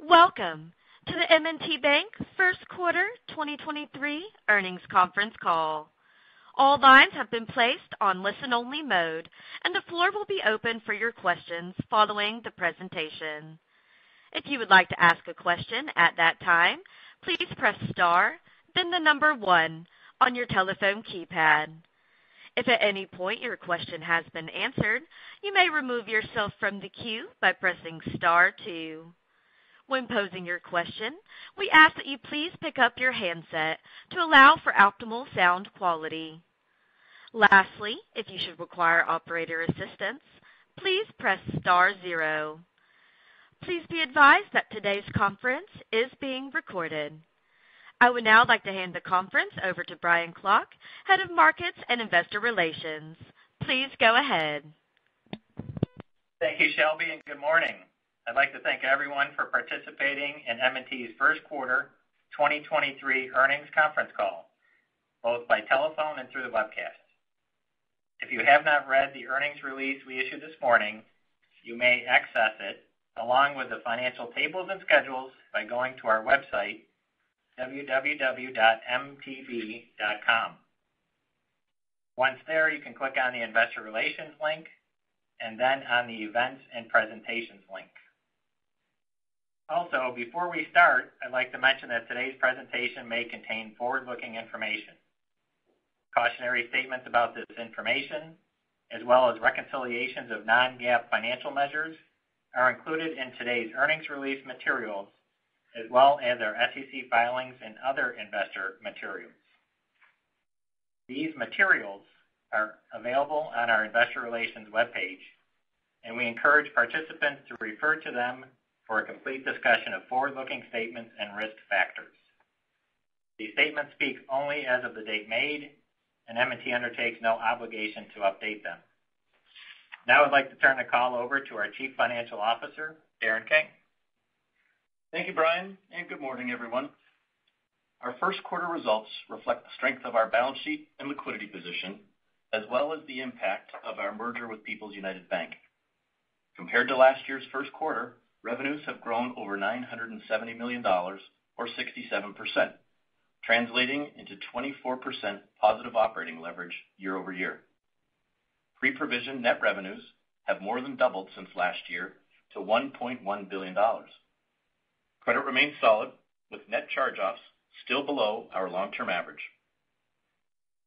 Welcome to the M&T Bank First Quarter 2023 Earnings Conference Call. All lines have been placed on listen-only mode, and the floor will be open for your questions following the presentation. If you would like to ask a question at that time, please press star, then the number 1 on your telephone keypad. If at any point your question has been answered, you may remove yourself from the queue by pressing star 2. When posing your question, we ask that you please pick up your handset to allow for optimal sound quality. Lastly, if you should require operator assistance, please press star 0. Please be advised that today's conference is being recorded. I would now like to hand the conference over to Brian Klock, Head of Markets and Investor Relations. Please go ahead. Thank you, Shelby, and good morning. I'd like to thank everyone for participating in M&T's First Quarter 2023 Earnings Conference Call, both by telephone and through the webcast. If you have not read the earnings release we issued this morning, you may access it along with the financial tables and schedules by going to our website, www.mtb.com. Once there, you can click on the Investor Relations link and then on the Events and Presentations link. Also, before we start, I'd like to mention that today's presentation may contain forward-looking information. Cautionary statements about this information, as well as reconciliations of non-GAAP financial measures, are included in today's earnings release materials, as well as our SEC filings and other investor materials. These materials are available on our Investor Relations webpage, and we encourage participants to refer to them for a complete discussion of forward-looking statements and risk factors. These statements speak only as of the date made, and M&T undertakes no obligation to update them. Now I'd like to turn the call over to our Chief Financial Officer, Darren King. Thank you, Brian, and good morning, everyone. Our first quarter results reflect the strength of our balance sheet and liquidity position, as well as the impact of our merger with People's United Bank. Compared to last year's first quarter, revenues have grown over $970 million, or 67%, translating into 24% positive operating leverage year over year. Pre-provision net revenues have more than doubled since last year to $1.1 billion. Credit remains solid, with net charge-offs still below our long-term average.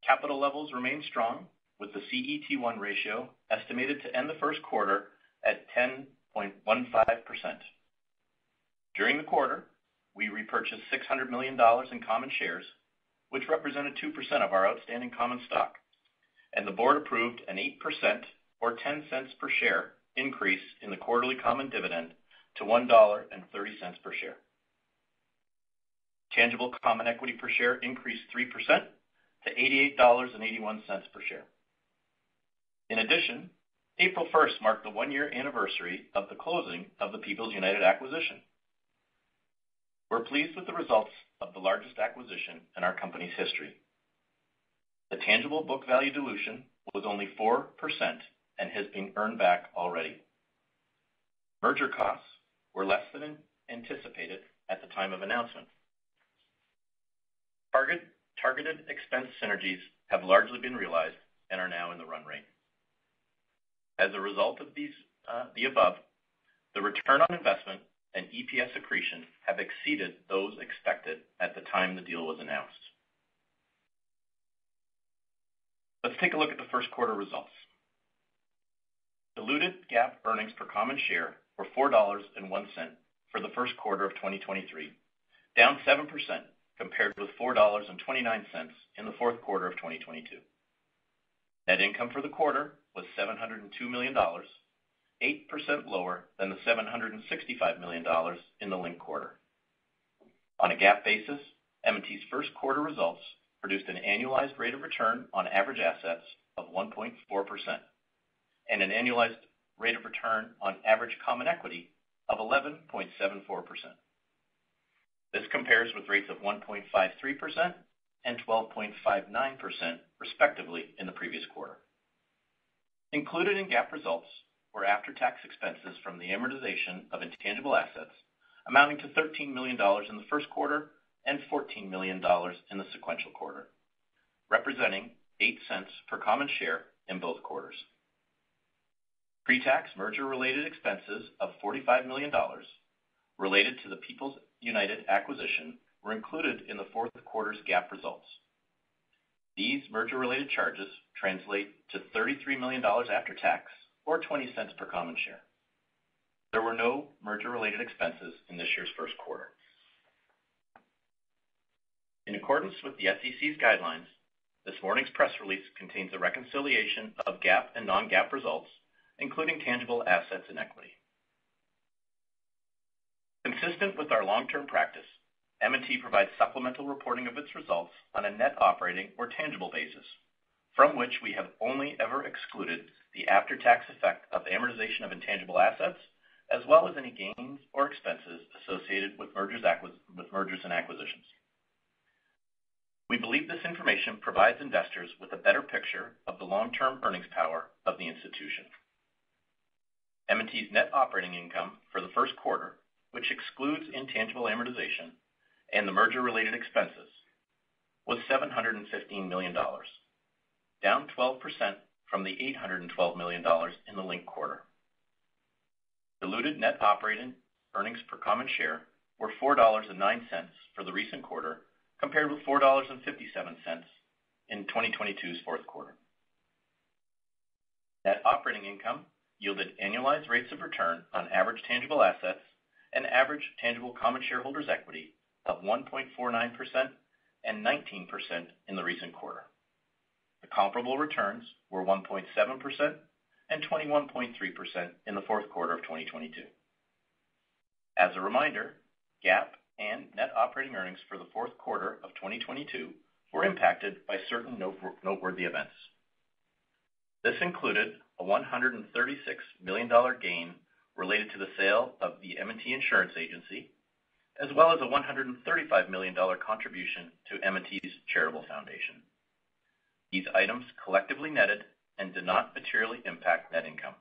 Capital levels remain strong, with the CET1 ratio estimated to end the first quarter at 10.15%. During the quarter, we repurchased $600 million in common shares, which represented 2% of our outstanding common stock, and the board approved an 8% or 10 cents per share increase in the quarterly common dividend to $1.30 per share. Tangible common equity per share increased 3% to $88.81 per share. In addition, April 1st marked the one-year anniversary of the closing of the People's United acquisition. We're pleased with the results of the largest acquisition in our company's history. The tangible book value dilution was only 4% and has been earned back already. Merger costs were less than anticipated at the time of announcement. Targeted expense synergies have largely been realized and are now in the run rate. As a result of the above, the return on investment and EPS accretion have exceeded those expected at the time the deal was announced. Let's take a look at the first quarter results. Diluted GAAP earnings per common share were $4.01 for the first quarter of 2023, down 7% compared with $4.29 in the fourth quarter of 2022. Net income for the quarter was $702 million, 8% lower than the $765 million in the linked quarter. On a GAAP basis, M&T's first quarter results produced an annualized rate of return on average assets of 1.4% and an annualized rate of return on average common equity of 11.74%. This compares with rates of 1.53% and 12.59%, respectively, in the previous quarter. Included in GAAP results were after-tax expenses from the amortization of intangible assets amounting to $13 million in the first quarter and $14 million in the sequential quarter, representing 8 cents per common share in both quarters. Pre-tax merger-related expenses of $45 million related to the People's United acquisition were included in the fourth quarter's GAAP results. These merger-related charges translate to $33 million after tax, or 20 cents per common share. There were no merger-related expenses in this year's first quarter. In accordance with the SEC's guidelines, this morning's press release contains a reconciliation of GAAP and non-GAAP results, including tangible assets and equity. Consistent with our long-term practice, M&T provides supplemental reporting of its results on a net operating or tangible basis, from which we have only ever excluded the after-tax effect of amortization of intangible assets, as well as any gains or expenses associated with mergers and acquisitions. We believe this information provides investors with a better picture of the long-term earnings power of the institution. M&T's net operating income for the first quarter, which excludes intangible amortization and the merger-related expenses, was $715 million, down 12% from the $812 million in the linked quarter. Diluted net operating earnings per common share were $4.09 for the recent quarter, compared with $4.57 in 2022's fourth quarter. Net operating income yielded annualized rates of return on average tangible assets and average tangible common shareholders' equity of 1.49% and 19% in the recent quarter. The comparable returns were 1.7% and 21.3% in the fourth quarter of 2022. As a reminder, GAAP and net operating earnings for the fourth quarter of 2022 were impacted by certain noteworthy events. This included a $136 million gain related to the sale of the M&T Insurance Agency, as well as a $135 million contribution to M&T's charitable foundation. These items collectively netted and did not materially impact net income.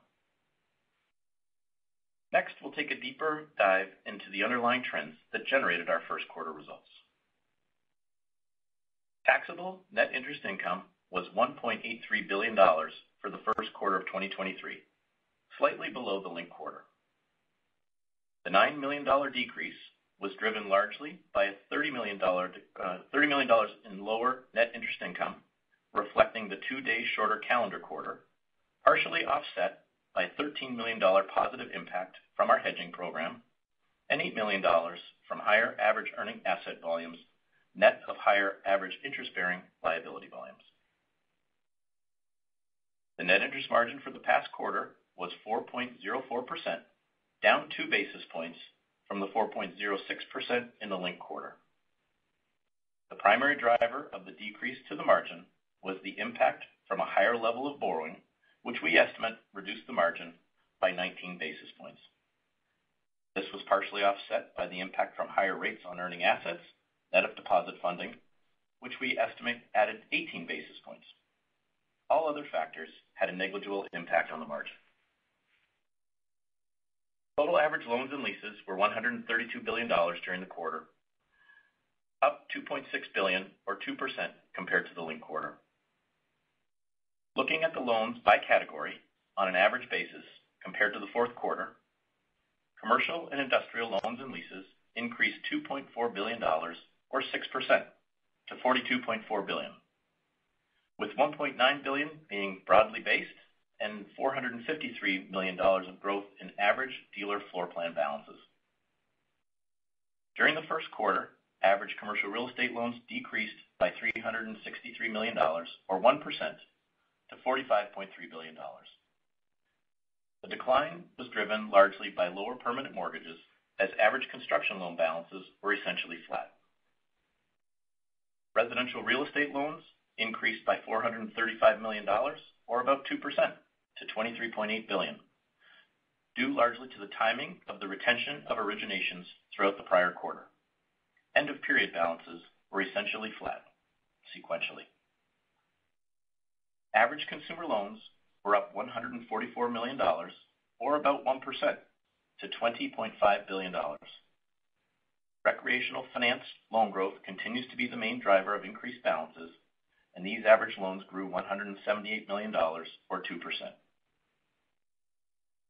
Next, we'll take a deeper dive into the underlying trends that generated our first quarter results. Taxable net interest income was $1.83 billion for the first quarter of 2023, slightly below the linked quarter. The $9 million decrease was driven largely by a $30 million in lower net interest income, reflecting the 2-day shorter calendar quarter, partially offset by a $13 million positive impact from our hedging program and $8 million from higher average earning asset volumes, net of higher average interest-bearing liability volumes. The net interest margin for the past quarter was 4.04%, down 2 basis points from the 4.06% in the linked quarter. The primary driver of the decrease to the margin was the impact from a higher level of borrowing, which we estimate reduced the margin by 19 basis points. This was partially offset by the impact from higher rates on earning assets, net of deposit funding, which we estimate added 18 basis points. All other factors had a negligible impact on the margin. Total average loans and leases were $132 billion during the quarter, up $2.6 billion or 2% compared to the linked quarter. Looking at the loans by category on an average basis compared to the fourth quarter, commercial and industrial loans and leases increased $2.4 billion or 6% to $42.4 billion, with $1.9 billion being broadly based and $453 million of growth in average dealer floor plan balances. During the first quarter, average commercial real estate loans decreased by $363 million or 1% to $45.3 billion. The decline was driven largely by lower permanent mortgages, as average construction loan balances were essentially flat. Residential real estate loans increased by $435 million, or about 2%, to $23.8 billion, due largely to the timing of the retention of originations throughout the prior quarter. End-of-period balances were essentially flat sequentially. Average consumer loans were up $144 million, or about 1%, to $20.5 billion, Recreational finance loan growth continues to be the main driver of increased balances, and these average loans grew $178 million, or 2%.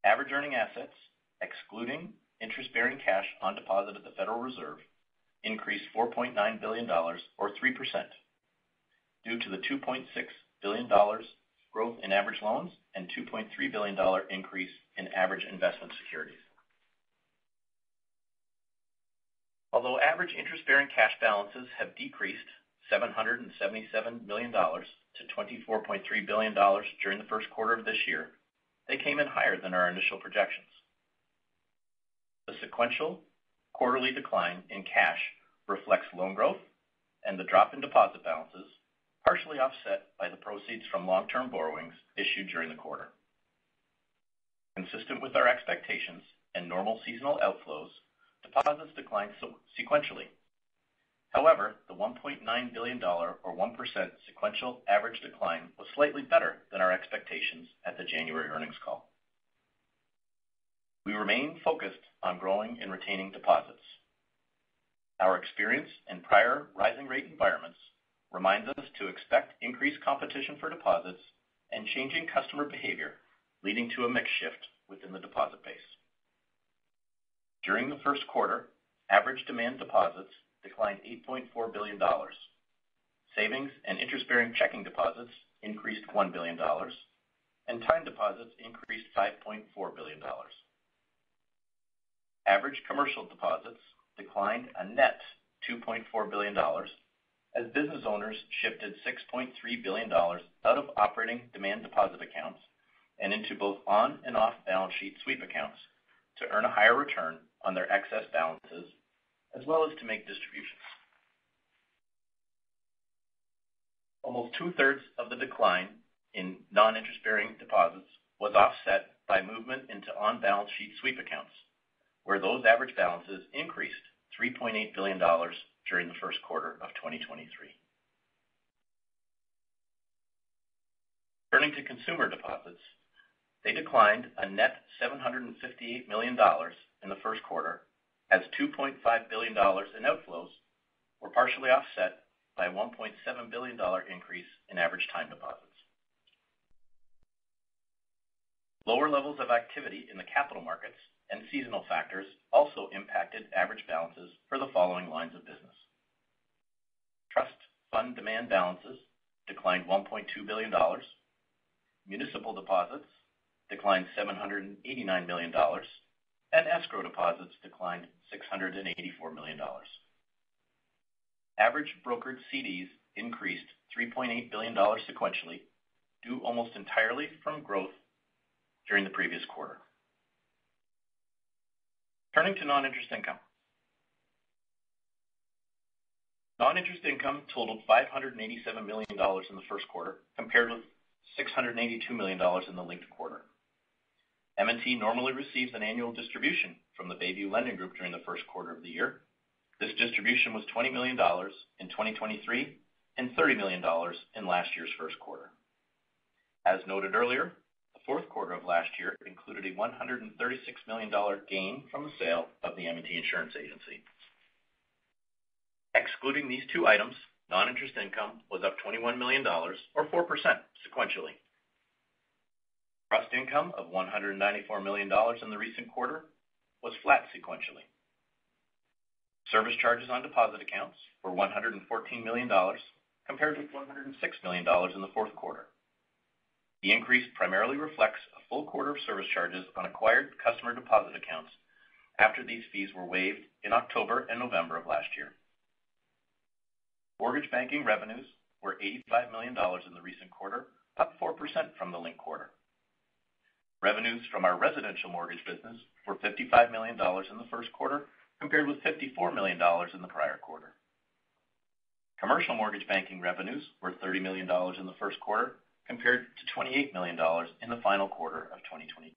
Average earning assets, excluding interest-bearing cash on deposit at the Federal Reserve, increased $4.9 billion, or 3%, due to the $2.6 billion growth in average loans and $2.3 billion increase in average investment securities. Although average interest-bearing cash balances have decreased $777 million to $24.3 billion during the first quarter of this year, they came in higher than our initial projections. The sequential quarterly decline in cash reflects loan growth and the drop in deposit balances, partially offset by the proceeds from long-term borrowings issued during the quarter. Consistent with our expectations and normal seasonal outflows, deposits declined sequentially. However, the $1.9 billion or 1% sequential average decline was slightly better than our expectations at the January earnings call. We remain focused on growing and retaining deposits. Our experience in prior rising rate environments reminds us to expect increased competition for deposits and changing customer behavior, leading to a mix shift within the deposit base. During the first quarter, average demand deposits declined $8.4 billion. Savings and interest-bearing checking deposits increased $1 billion, and time deposits increased $5.4 billion. Average commercial deposits declined a net $2.4 billion as business owners shifted $6.3 billion out of operating demand deposit accounts and into both on and off balance sheet sweep accounts to earn a higher return on their excess balances, as well as to make distributions. Almost two-thirds of the decline in non-interest-bearing deposits was offset by movement into on-balance sheet sweep accounts, where those average balances increased $3.8 billion during the first quarter of 2023. Turning to consumer deposits, they declined a net $758 million in the first quarter, as $2.5 billion in outflows were partially offset by a $1.7 billion increase in average time deposits. Lower levels of activity in the capital markets and seasonal factors also impacted average balances for the following lines of business. Trust fund demand balances declined $1.2 billion. Municipal deposits declined $789 million, and escrow deposits declined $684 million. Average brokered CDs increased $3.8 billion sequentially, due almost entirely from growth during the previous quarter. Turning to non-interest income. Non-interest income totaled $587 million in the first quarter, compared with $682 million in the linked quarter. M&T normally receives an annual distribution from the Bayview Lending Group during the first quarter of the year. This distribution was $20 million in 2023 and $30 million in last year's first quarter. As noted earlier, the fourth quarter of last year included a $136 million gain from the sale of the M&T Insurance Agency. Excluding these two items, non-interest income was up $21 million, or 4% sequentially. Trust income of $194 million in the recent quarter was flat sequentially. Service charges on deposit accounts were $114 million, compared with $106 million in the fourth quarter. The increase primarily reflects a full quarter of service charges on acquired customer deposit accounts after these fees were waived in October and November of last year. Mortgage banking revenues were $85 million in the recent quarter, up 4% from the linked quarter. Revenues from our residential mortgage business were $55 million in the first quarter, compared with $54 million in the prior quarter. Commercial mortgage banking revenues were $30 million in the first quarter, compared to $28 million in the final quarter of 2022.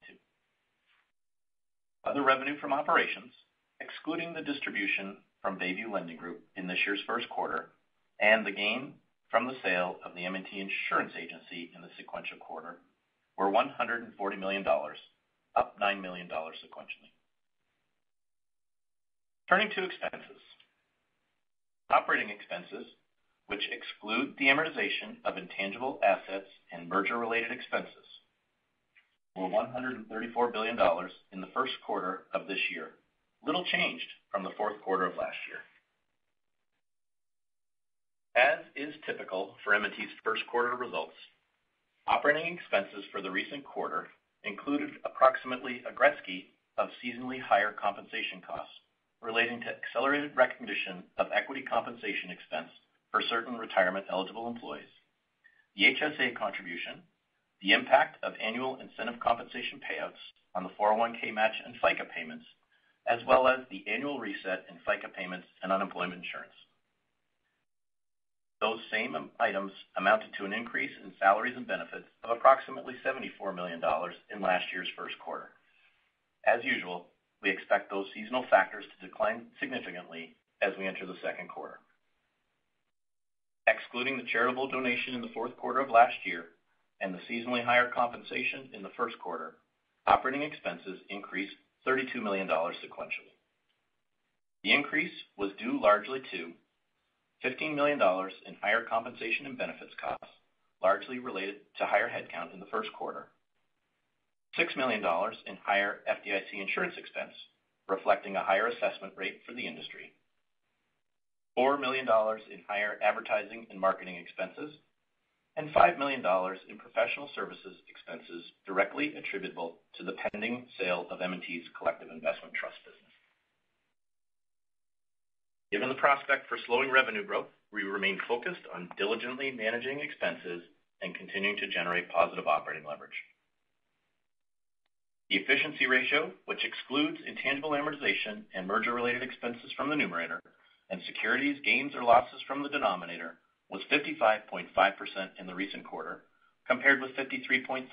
Other revenue from operations, excluding the distribution from Bayview Lending Group in this year's first quarter, and the gain from the sale of the M&T Insurance Agency in the sequential quarter, were $140 million, up $9 million sequentially. Turning to expenses. Operating expenses, which exclude the amortization of intangible assets and merger-related expenses, were $134 billion in the first quarter of this year, little changed from the fourth quarter of last year. As is typical for M&T's first quarter results, operating expenses for the recent quarter included approximately a Gretzky of seasonally higher compensation costs relating to accelerated recognition of equity compensation expense for certain retirement-eligible employees, the HSA contribution, the impact of annual incentive compensation payouts on the 401k match and FICA payments, as well as the annual reset in FICA payments and unemployment insurance. Those same items amounted to an increase in salaries and benefits of approximately $74 million in last year's first quarter. As usual, we expect those seasonal factors to decline significantly as we enter the second quarter. Excluding the charitable donation in the fourth quarter of last year and the seasonally higher compensation in the first quarter, operating expenses increased $32 million sequentially. The increase was due largely to $15 million in higher compensation and benefits costs, largely related to higher headcount in the first quarter, $6 million in higher FDIC insurance expense, reflecting a higher assessment rate for the industry, $4 million in higher advertising and marketing expenses, and $5 million in professional services expenses directly attributable to the pending sale of M&T's collective investment trust business. Given the prospect for slowing revenue growth, we remain focused on diligently managing expenses and continuing to generate positive operating leverage. The efficiency ratio, which excludes intangible amortization and merger-related expenses from the numerator and securities gains or losses from the denominator, was 55.5% in the recent quarter, compared with 53.3%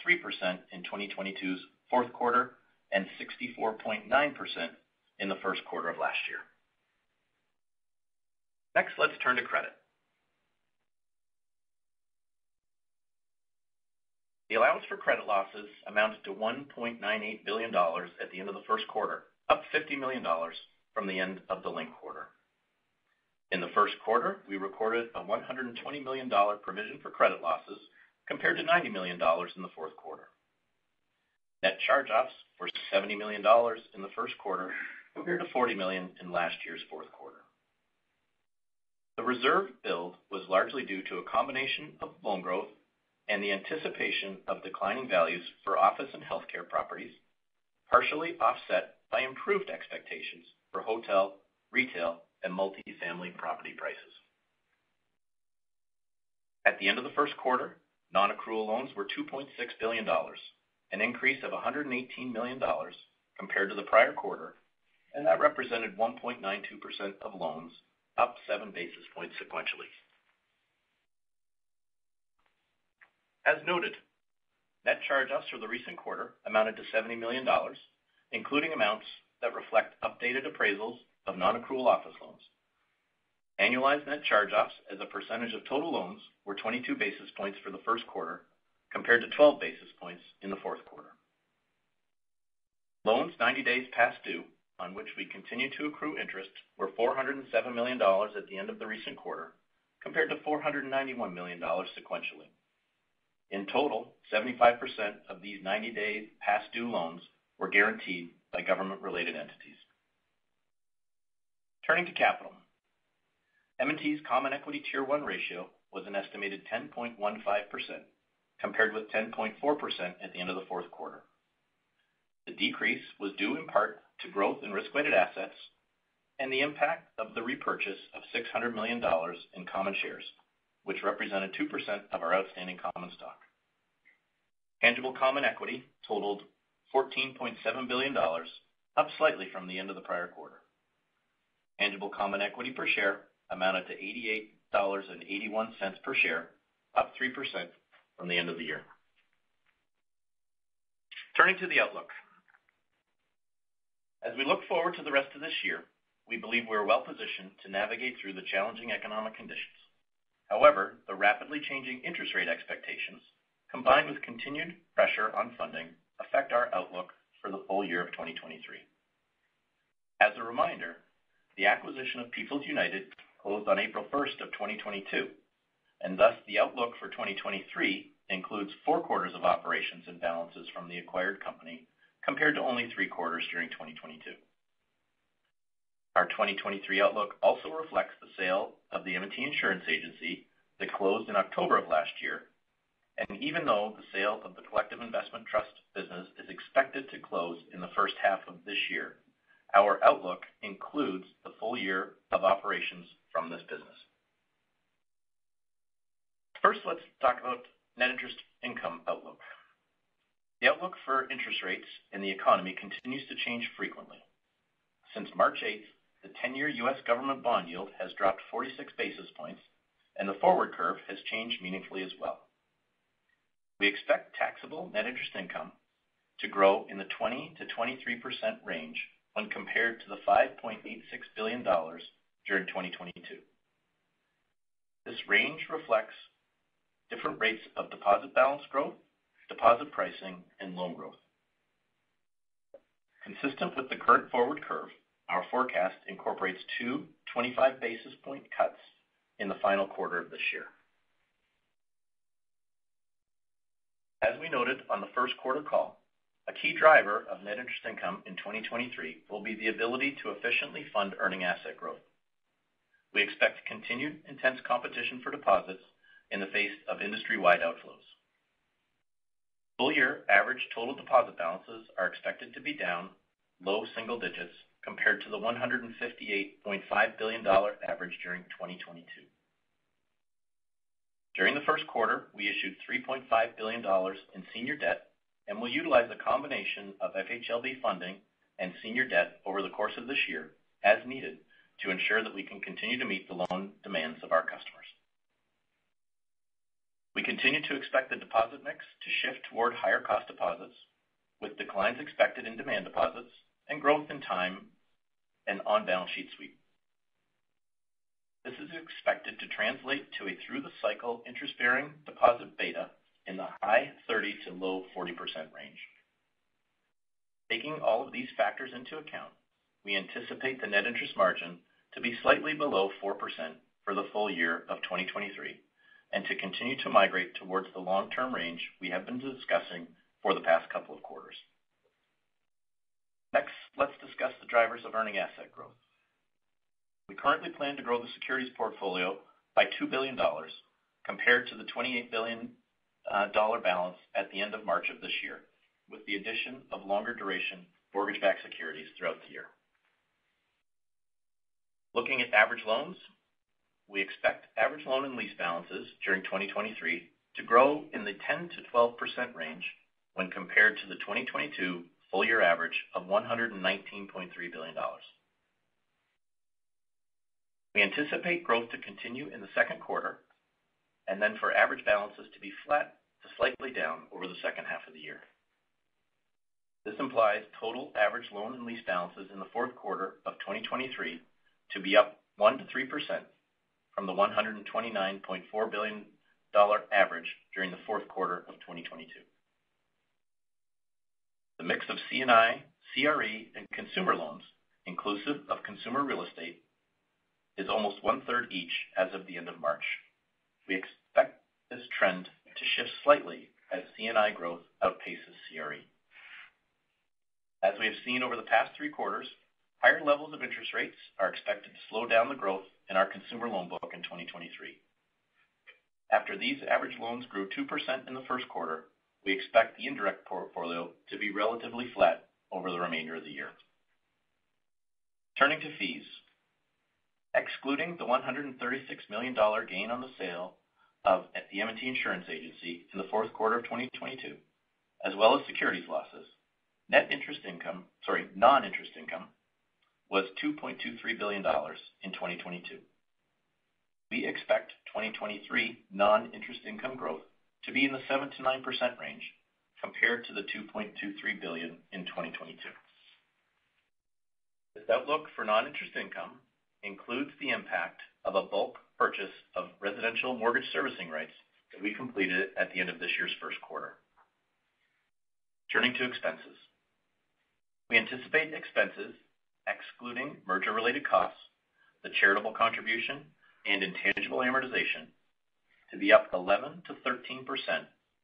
in 2022's fourth quarter and 64.9% in the first quarter of last year. Next, let's turn to credit. The allowance for credit losses amounted to $1.98 billion at the end of the first quarter, up $50 million from the end of the linked quarter. In the first quarter, we recorded a $120 million provision for credit losses compared to $90 million in the fourth quarter. Net charge-offs were $70 million in the first quarter compared to $40 million in last year's fourth quarter. The reserve build was largely due to a combination of loan growth and the anticipation of declining values for office and healthcare properties, partially offset by improved expectations for hotel, retail, and multifamily property prices. At the end of the first quarter, non-accrual loans were $2.6 billion, an increase of $118 million compared to the prior quarter, and that represented 1.92% of loans, up 7 basis points sequentially. As noted, net charge-offs for the recent quarter amounted to $70 million, including amounts that reflect updated appraisals of non-accrual office loans. Annualized net charge-offs as a percentage of total loans were 22 basis points for the first quarter, compared to 12 basis points in the fourth quarter. Loans 90 days past due, on which we continue to accrue interest, were $407 million at the end of the recent quarter, compared to $491 million sequentially. In total, 75% of these 90-day past due loans were guaranteed by government-related entities. Turning to capital, M&T's Common Equity Tier 1 ratio was an estimated 10.15%, compared with 10.4% at the end of the fourth quarter. The decrease was due in part to growth in risk-weighted assets and the impact of the repurchase of $600 million in common shares, which represented 2% of our outstanding common stock. Tangible common equity totaled $14.7 billion, up slightly from the end of the prior quarter. Tangible common equity per share amounted to $88.81 per share, up 3% from the end of the year. Turning to the outlook. As we look forward to the rest of this year, we believe we are well positioned to navigate through the challenging economic conditions. However, the rapidly changing interest rate expectations, combined with continued pressure on funding, affect our outlook for the full year of 2023. As a reminder, the acquisition of People's United closed on April 1st of 2022, and thus the outlook for 2023 includes 4 quarters of operations and balances from the acquired company compared to only 3 quarters during 2022. Our 2023 outlook also reflects the sale of the M&T Insurance Agency that closed in October of last year. And even though the sale of the collective investment trust business is expected to close in the first half of this year, our outlook includes the full year of operations from this business. First, let's talk about net interest income outlook. The outlook for interest rates in the economy continues to change frequently. Since March 8th, the 10-year U.S. government bond yield has dropped 46 basis points, and the forward curve has changed meaningfully as well. We expect taxable net interest income to grow in the 20 to 23% range when compared to the $5.86 billion during 2022. This range reflects different rates of deposit balance growth, deposit pricing, and loan growth. Consistent with the current forward curve, our forecast incorporates 2 25 basis point cuts in the final quarter of this year. As we noted on the first quarter call, a key driver of net interest income in 2023 will be the ability to efficiently fund earning asset growth. We expect continued intense competition for deposits in the face of industry-wide outflows. Full-year average total deposit balances are expected to be down low single digits compared to the $158.5 billion average during 2022. During the first quarter, we issued $3.5 billion in senior debt and will utilize a combination of FHLB funding and senior debt over the course of this year as needed to ensure that we can continue to meet the loan demands of our customers. We continue to expect the deposit mix to shift toward higher cost deposits, with declines expected in demand deposits and growth in time and on-balance sheet sweep. This is expected to translate to a through-the-cycle interest-bearing deposit beta in the high 30 to low 40% range. Taking all of these factors into account, we anticipate the net interest margin to be slightly below 4% for the full year of 2023 and to continue to migrate towards the long-term range we have been discussing for the past couple of quarters. Next, let's discuss the drivers of earning asset growth. We currently plan to grow the securities portfolio by $2 billion compared to the $28 billion balance at the end of March of this year, with the addition of longer duration mortgage-backed securities throughout the year. Looking at average loans, we expect average loan and lease balances during 2023 to grow in the 10 to 12% range when compared to the 2022 full-year average of $119.3 billion. We anticipate growth to continue in the second quarter and then for average balances to be flat to slightly down over the second half of the year. This implies total average loan and lease balances in the fourth quarter of 2023 to be up 1 to 3% from the $129.4 billion average during the fourth quarter of 2022. The mix of C&I, CRE, and consumer loans, inclusive of consumer real estate, is almost 1/3 each as of the end of March. We expect this trend to shift slightly as C&I growth outpaces CRE. As we have seen over the past 3 quarters, higher levels of interest rates are expected to slow down the growth in our consumer loan book in 2023. After these average loans grew 2% in the first quarter, we expect the indirect portfolio to be relatively flat over the remainder of the year. Turning to fees. Excluding the $136 million gain on the sale of the M&T Insurance Agency in the fourth quarter of 2022, as well as securities losses, non-interest income was $2.23 billion in 2022. We expect 2023 non-interest income growth to be in the 7 to 9% range compared to the $2.23 billion in 2022. This outlook for non-interest income includes the impact of a bulk purchase of residential mortgage servicing rights that we completed at the end of this year's first quarter. Turning to expenses. We anticipate expenses excluding merger-related costs, the charitable contribution, and intangible amortization, to be up 11 to 13%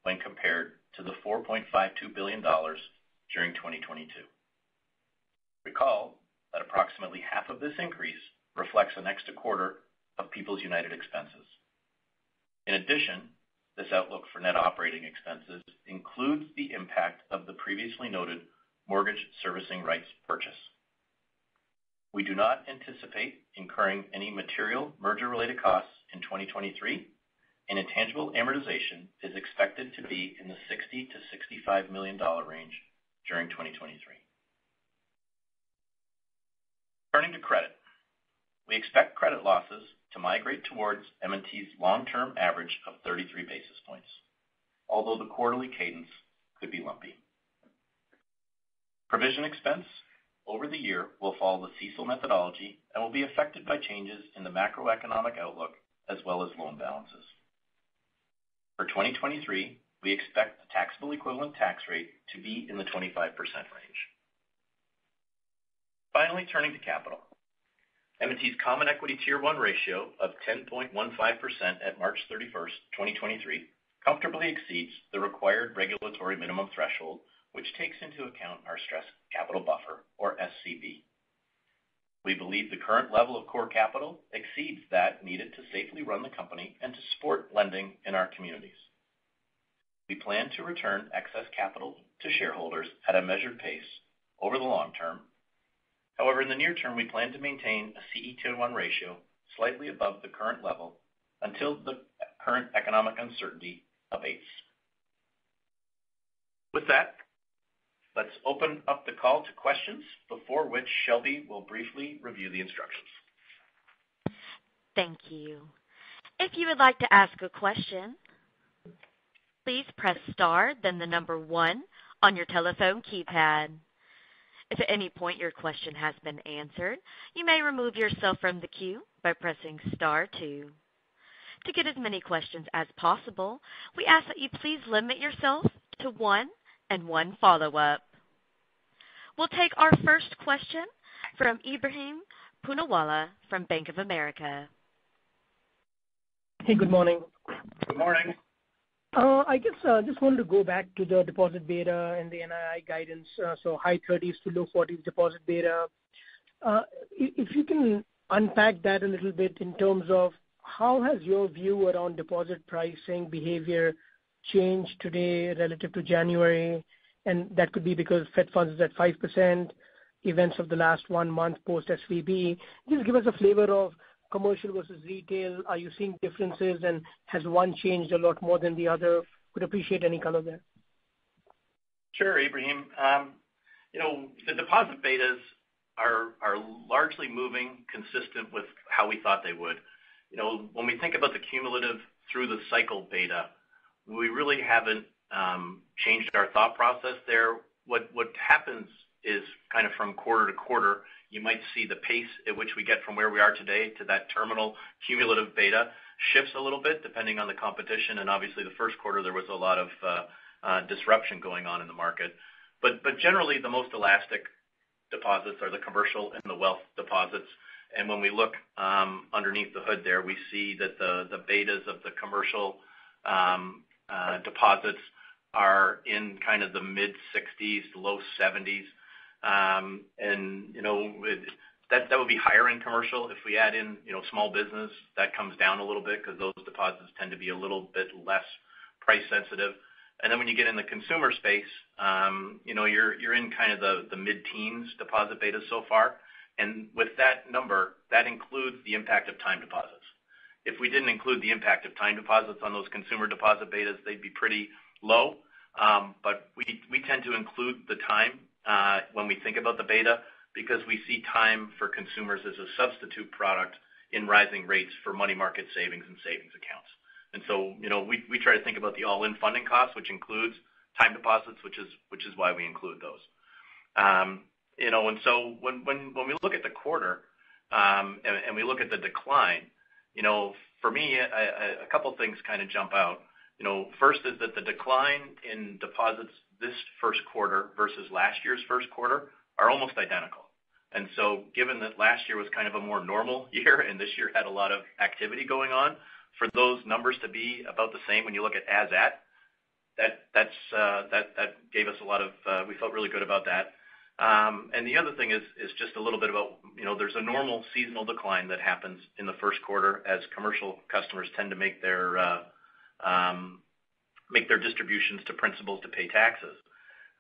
when compared to the $4.52 billion during 2022. Recall that approximately half of this increase reflects an extra quarter of People's United expenses. In addition, this outlook for net operating expenses includes the impact of the previously noted mortgage servicing rights purchase. We do not anticipate incurring any material merger-related costs in 2023, and intangible amortization is expected to be in the $60 to $65 million range during 2023. Turning to credit, we expect credit losses to migrate towards M&T's long-term average of 33 basis points, although the quarterly cadence could be lumpy. Provision expense over the year will follow the CECL methodology and will be affected by changes in the macroeconomic outlook as well as loan balances. For 2023, we expect the taxable equivalent tax rate to be in the 25% range. Finally, turning to capital. M&T's Common Equity Tier 1 ratio of 10.15% at March 31st, 2023, comfortably exceeds the required regulatory minimum threshold, which takes into account our Stress Capital Buffer, or SCB. We believe the current level of core capital exceeds that needed to safely run the company and to support lending in our communities. We plan to return excess capital to shareholders at a measured pace over the long term. However, in the near term, we plan to maintain a CET1 ratio slightly above the current level until the current economic uncertainty abates. With that, let's open up the call to questions, before which Shelby will briefly review the instructions. Thank you. If you would like to ask a question, please press star, then the number 1 on your telephone keypad. If at any point your question has been answered, you may remove yourself from the queue by pressing star 2. To get as many questions as possible, we ask that you please limit yourself to 1 and 1 follow-up. We'll take our first question from Ebrahim Poonawala from Bank of America. Hey, good morning. Good morning. I guess just wanted to go back to the deposit beta and the NII guidance, so high 30s to low 40s deposit beta. If you can unpack that a little bit in terms of how has your view around deposit pricing behavior changed today relative to January? And that could be because Fed funds is at 5%, events of the last 1 month post SVB. Just give us a flavor of commercial versus retail. Are you seeing differences, and has one changed a lot more than the other? Would appreciate any color there. Sure, Ibrahim. The deposit betas are largely moving consistent with how we thought they would. When we think about the cumulative through the cycle beta, we really haven't changed our thought process there. What happens is kind of from quarter to quarter, you might see the pace at which we get from where we are today to that terminal cumulative beta shifts a little bit depending on the competition. And obviously the first quarter there was a lot of disruption going on in the market. But generally the most elastic deposits are the commercial and the wealth deposits. And when we look underneath the hood there, we see that the betas of the commercial deposits are in kind of the mid 60s, low 70s. That would be higher in commercial. If we add in, small business, that comes down a little bit because those deposits tend to be a little bit less price sensitive. And then when you get in the consumer space, you're in kind of the mid-teens deposit beta so far. And with that number, that includes the impact of time deposits. If we didn't include the impact of time deposits on those consumer deposit betas, they'd be pretty low. But we tend to include the time when we think about the beta, because we see time for consumers as a substitute product in rising rates for money market savings and savings accounts. And so, we try to think about the all-in funding cost, which includes time deposits, which is why we include those. And so when we look at the quarter and we look at the decline, for me, a couple things kind of jump out. First is that the decline in deposits this first quarter versus last year's first quarter are almost identical. And so given that last year was kind of a more normal year and this year had a lot of activity going on, for those numbers to be about the same when you look at that gave us a lot of, we felt really good about that. And the other thing is just a little bit about, there's a normal seasonal decline that happens in the first quarter as commercial customers tend to make their distributions to principals to pay taxes.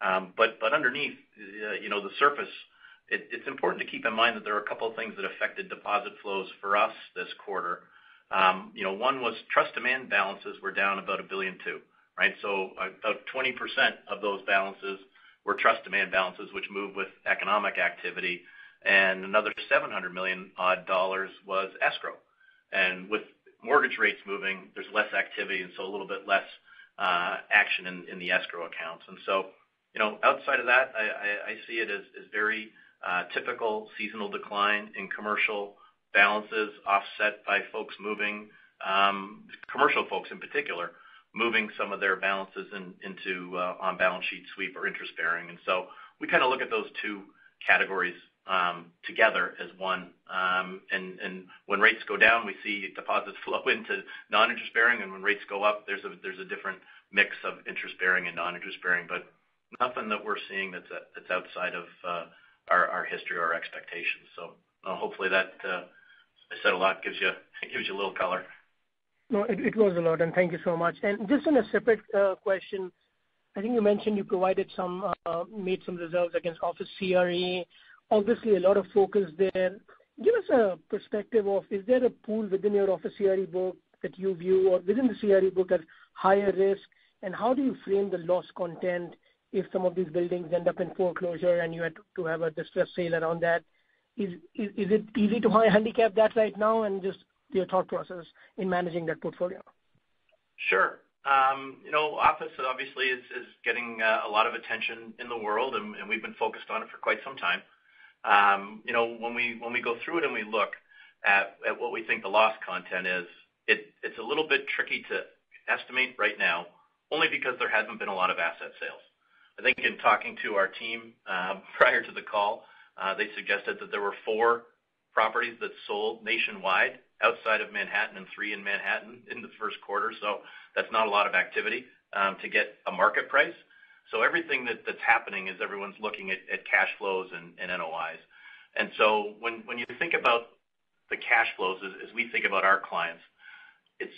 But underneath, the surface, it's important to keep in mind that there are a couple of things that affected deposit flows for us this quarter. One was trust demand balances were down about $1.2 billion, right? So about 20% of those balances were trust demand balances, which move with economic activity, and another $700 million odd was escrow. And with mortgage rates moving, there's less activity, and so a little bit less action in the escrow accounts. And so, outside of that, I see it as very typical seasonal decline in commercial balances offset by folks moving, commercial folks in particular, moving some of their balances into on-balance sheet sweep or interest-bearing. And so we kind of look at those two categories together as one. And when rates go down, we see deposits flow into non-interest-bearing, and when rates go up, there's a different mix of interest-bearing and non-interest-bearing. But nothing that we're seeing that's outside of our history or our expectations. So hopefully that I said a lot, gives you a little color. No, it was a lot, and thank you so much. And just on a separate question, I think you mentioned you provided made some reserves against office CRE. Obviously, a lot of focus there. Give us a perspective of, is there a pool within your office CRE book that you view, or within the CRE book, as higher risk? And how do you frame the loss content if some of these buildings end up in foreclosure and you had to have a distress sale around that? Is it easy to handicap that right now, and just your thought process in managing that portfolio? Sure. Office obviously is getting a lot of attention in the world, and we've been focused on it for quite some time. When we go through it and we look at what we think the loss content is, it's a little bit tricky to estimate right now, only because there hasn't been a lot of asset sales. I think in talking to our team prior to the call, they suggested that there were 4 properties that sold nationwide outside of Manhattan and 3 in Manhattan in the first quarter. So that's not a lot of activity to get a market price. So everything that's happening is everyone's looking at cash flows and NOIs. And so when you think about the cash flows, as we think about our clients, it's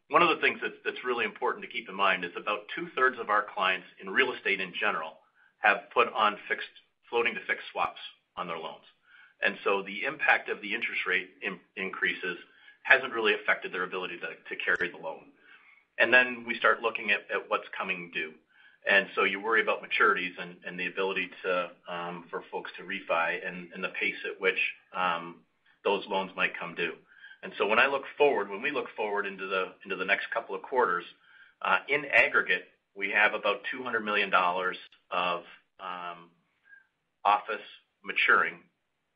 one of the things that's really important to keep in mind is about 2/3 of our clients in real estate in general have put on floating to fixed swaps on their loans. And so the impact of the interest rate increases hasn't really affected their ability to carry the loan. And then we start looking at what's coming due. And so you worry about maturities and the ability for folks to refi and the pace at which those loans might come due. And so when we look forward into the next couple of quarters, in aggregate, we have about $200 million of office maturing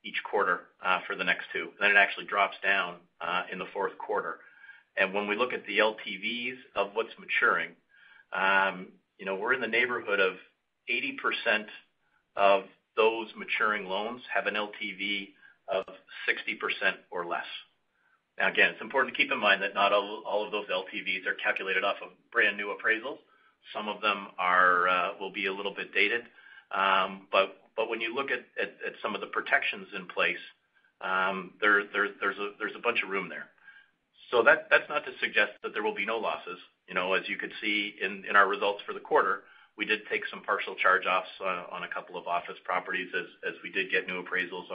each quarter for the next 2. Then it actually drops down in the fourth quarter. And when we look at the LTVs of what's maturing, we're in the neighborhood of 80% of those maturing loans have an LTV of 60% or less. Now, again, it's important to keep in mind that not all of those LTVs are calculated off of brand new appraisals. Some of them will be a little bit dated. But when you look at some of the protections in place, there's a bunch of room there. So that's not to suggest that there will be no losses. As you could see in our results for the quarter, we did take some partial charge-offs on a couple of office properties as we did get new appraisals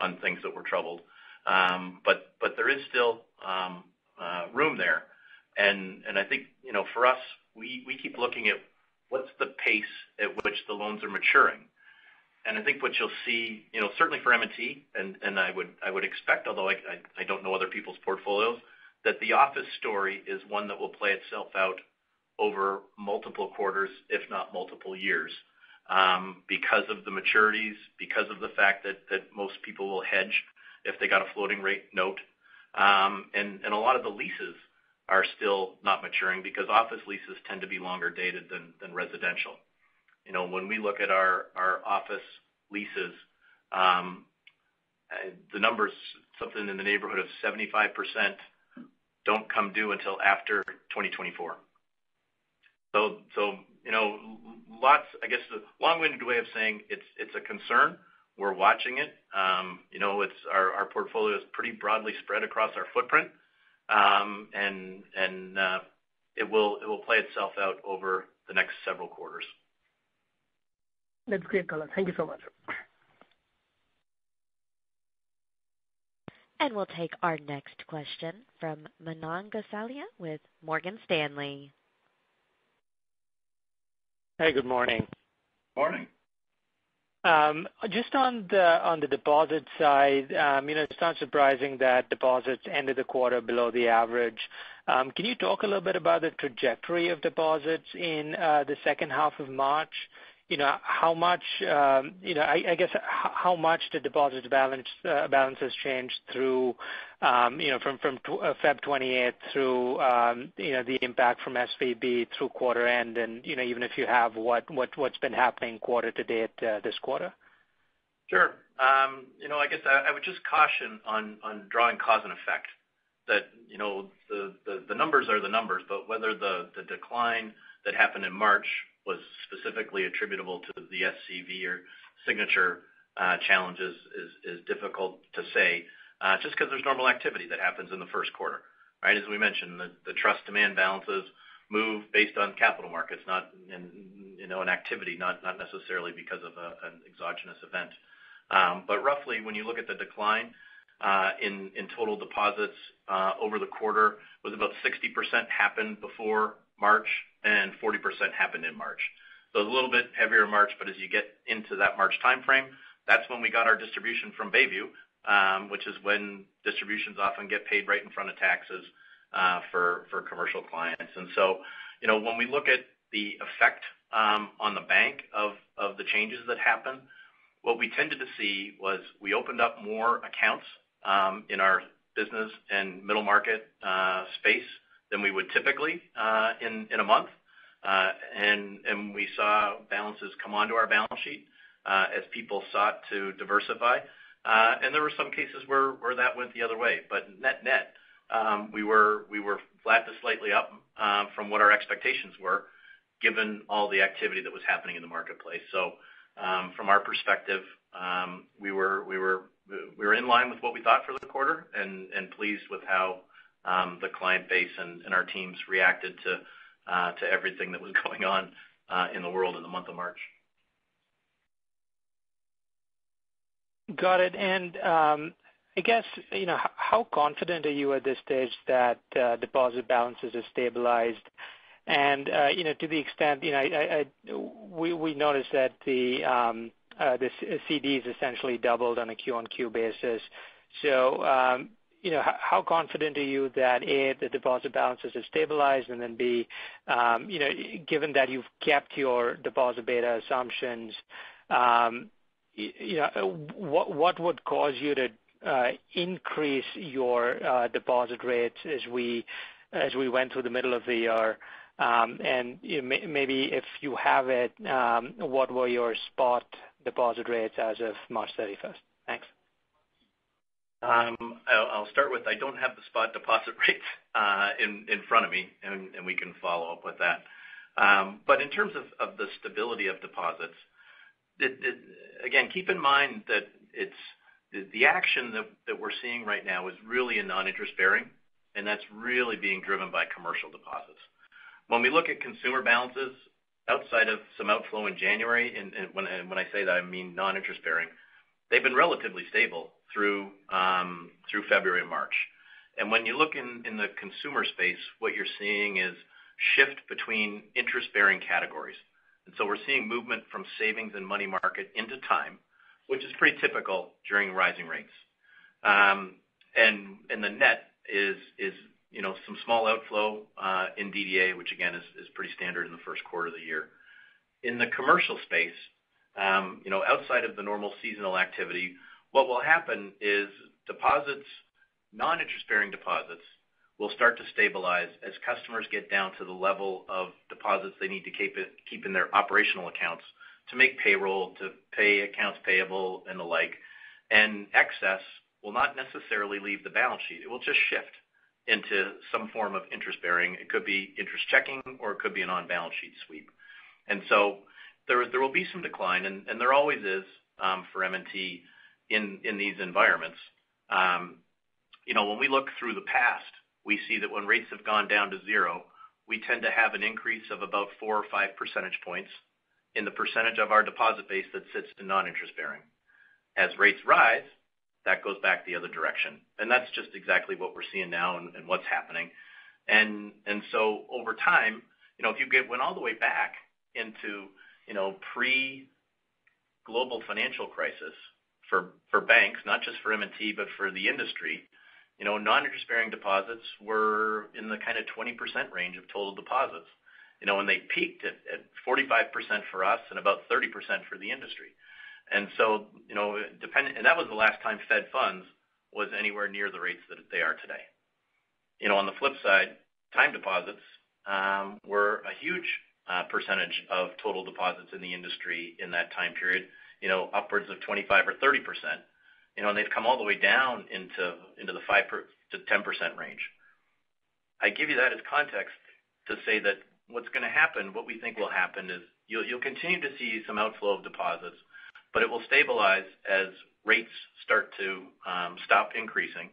on things that were troubled. But there is still room there. And I think, for us, we keep looking at what's the pace at which the loans are maturing. And I think what you'll see, certainly for M&T, and I would expect, although I don't know other people's portfolios, that the office story is one that will play itself out over multiple quarters, if not multiple years, because of the maturities, because of the fact that most people will hedge if they got a floating rate note. And a lot of the leases are still not maturing because office leases tend to be longer dated than residential. When we look at our office leases, The numbers, something in the neighborhood of 75% don't come due until after 2024. So lots, I guess the long-winded way of saying it's a concern. We're watching it. It's our portfolio is pretty broadly spread across our footprint, and it will play itself out over the next several quarters. That's great color. Thank you so much. And we'll take our next question from Manan Gosalia with Morgan Stanley. Hey, good morning. Morning. Just on the deposit side, it's not surprising that deposits ended the quarter below the average. Can you talk a little bit about the trajectory of deposits in the second half of March? How much, I guess, how much the deposit balances changed through, from Feb 28th through, the impact from SVB through quarter end, and even if you have what's been happening quarter to date this quarter. Sure. I guess I would just caution on drawing cause and effect. That the numbers are the numbers, but whether the decline that happened in March was specifically attributable to the SCV or signature challenges is difficult to say, just because there's normal activity that happens in the first quarter, right? As we mentioned, the trust demand balances move based on capital markets, not an activity, not necessarily because of an exogenous event. But roughly, when you look at the decline in total deposits over the quarter, was about 60% happened before March and 40% happened in March. So a little bit heavier in March, but as you get into that March timeframe, that's when we got our distribution from Bayview, which is when distributions often get paid right in front of taxes for commercial clients. And so, when we look at the effect on the bank of the changes that happened, what we tended to see was we opened up more accounts in our business and middle market space than we would typically in a month. And we saw balances come onto our balance sheet as people sought to diversify. And there were some cases where that went the other way. But net, we were flat to slightly up from what our expectations were, given all the activity that was happening in the marketplace. So from our perspective, we were in line with what we thought for the quarter, and pleased with how the client base and our teams reacted to everything that was going on in the world in the month of March. Got it. And I guess, how confident are you at this stage that deposit balances are stabilized? And, to the extent, we noticed that the CDs essentially doubled on a Q-on-Q basis. So, how confident are you that, A, the deposit balances have stabilized, and then B, given that you've kept your deposit beta assumptions, what would cause you to increase your deposit rates as we went through the middle of the year? And maybe if you have it, what were your spot deposit rates as of March 31st? Thanks. I'll start with, I don't have the spot deposit rates in front of me, and we can follow up with that. But in terms of the stability of deposits, again, keep in mind that it's the action that we're seeing right now is really in non-interest bearing, and that's really being driven by commercial deposits. When we look at consumer balances, outside of some outflow in January, and when I say that, I mean non-interest bearing, they've been relatively stable through February and March. And when you look in the consumer space, what you're seeing is shift between interest-bearing categories. And so we're seeing movement from savings and money market into time, which is pretty typical during rising rates. And the net is some small outflow in DDA, which again is pretty standard in the first quarter of the year. In the commercial space, outside of the normal seasonal activity, what will happen is deposits, non-interest-bearing deposits, will start to stabilize as customers get down to the level of deposits they need to keep in their operational accounts to make payroll, to pay accounts payable and the like. And excess will not necessarily leave the balance sheet. It will just shift into some form of interest bearing. It could be interest checking or it could be an on-balance sheet sweep. And so there will be some decline, and there always is for M&T in these environments. When we look through the past, we see that when rates have gone down to zero, we tend to have an increase of about 4 or 5 percentage points in the percentage of our deposit base that sits in non-interest bearing. As rates rise, that goes back the other direction. And that's just exactly what we're seeing now and what's happening. And so over time, if you went all the way back into, pre-global financial crisis for banks, not just for M&T, but for the industry, non-interest bearing deposits were in the kind of 20% range of total deposits, and they peaked at 45% for us and about 30% for the industry. And so, and that was the last time Fed funds was anywhere near the rates that they are today. On the flip side, time deposits were a huge percentage of total deposits in the industry in that time period, upwards of 25 or 30%. And they've come all the way down into the 5 to 10% range. I give you that as context to say that what's going to happen, what we think will happen is you'll continue to see some outflow of deposits, but it will stabilize as rates start to stop increasing.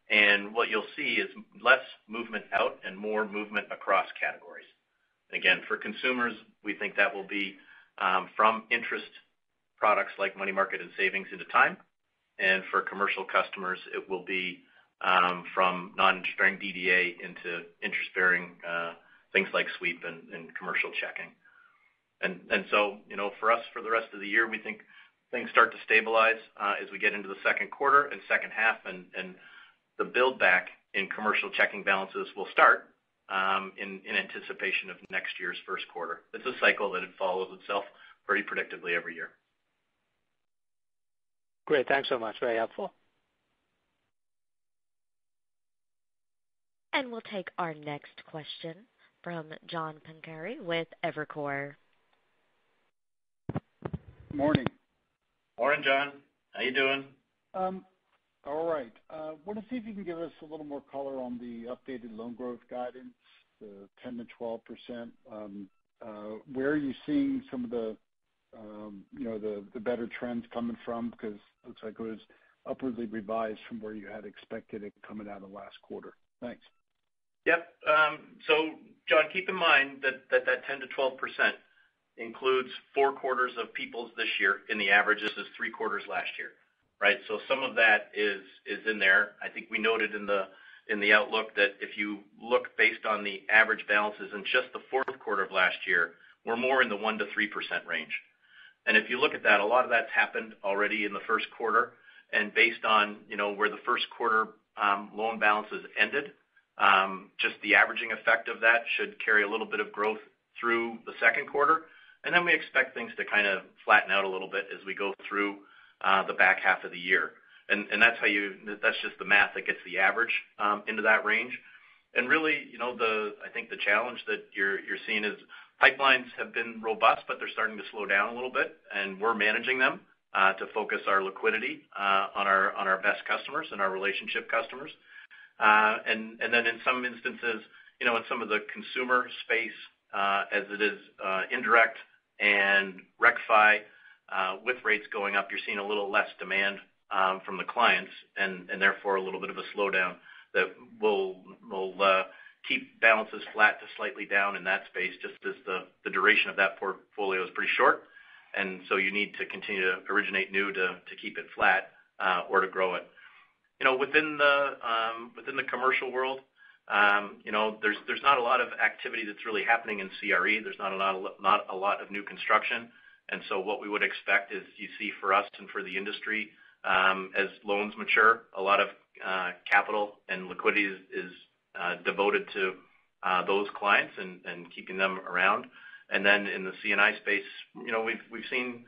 And what you'll see is less movement out and more movement across categories. Again, for consumers, we think that will be from interest products like money market and savings into time. And for commercial customers, it will be from non-interest-bearing DDA into interest-bearing things like sweep and commercial checking. And so, for us, for the rest of the year, we think things start to stabilize as we get into the second quarter and second half, and the build back in commercial checking balances will start in anticipation of next year's first quarter. It's a cycle that it follows itself pretty predictably every year. Great. Thanks so much. Very helpful. And we'll take our next question from John Pancari with Evercore. Morning. Morning, John. How you doing? All right. Want to see if you can give us a little more color on the updated loan growth guidance, the 10 to 12%. Where are you seeing some of the better trends coming from? Because it looks like it was upwardly revised from where you had expected it coming out of last quarter. Thanks. Yep. So, John, keep in mind that 10 to 12% includes 4 quarters of People's this year in the averages is 3 quarters last year, right? So some of that is in there. I think we noted in the outlook that if you look based on the average balances in just the fourth quarter of last year, we're more in the 1 to 3% range. And if you look at that, a lot of that's happened already in the first quarter. And based on, where the first quarter loan balances ended, just the averaging effect of that should carry a little bit of growth through the second quarter. And then we expect things to kind of flatten out a little bit as we go through the back half of the year. And that's that's just the math that gets the average into that range. And really, I think the challenge that you're seeing is pipelines have been robust, but they're starting to slow down a little bit, and we're managing them to focus our liquidity on our best customers and our relationship customers. And then in some instances, in some of the consumer space, as it is indirect and RecFi, with rates going up, you're seeing a little less demand from the clients, and therefore a little bit of a slowdown that will keep balances flat to slightly down in that space, just as the duration of that portfolio is pretty short. And so you need to continue to originate new to keep it flat or to grow it. Within the commercial world, there's not a lot of activity that's really happening in CRE. There's not a lot of new construction. And so what we would expect is you see for us and for the industry, as loans mature, a lot of capital and liquidity is devoted to those clients and keeping them around. And then in the C&I space, we've seen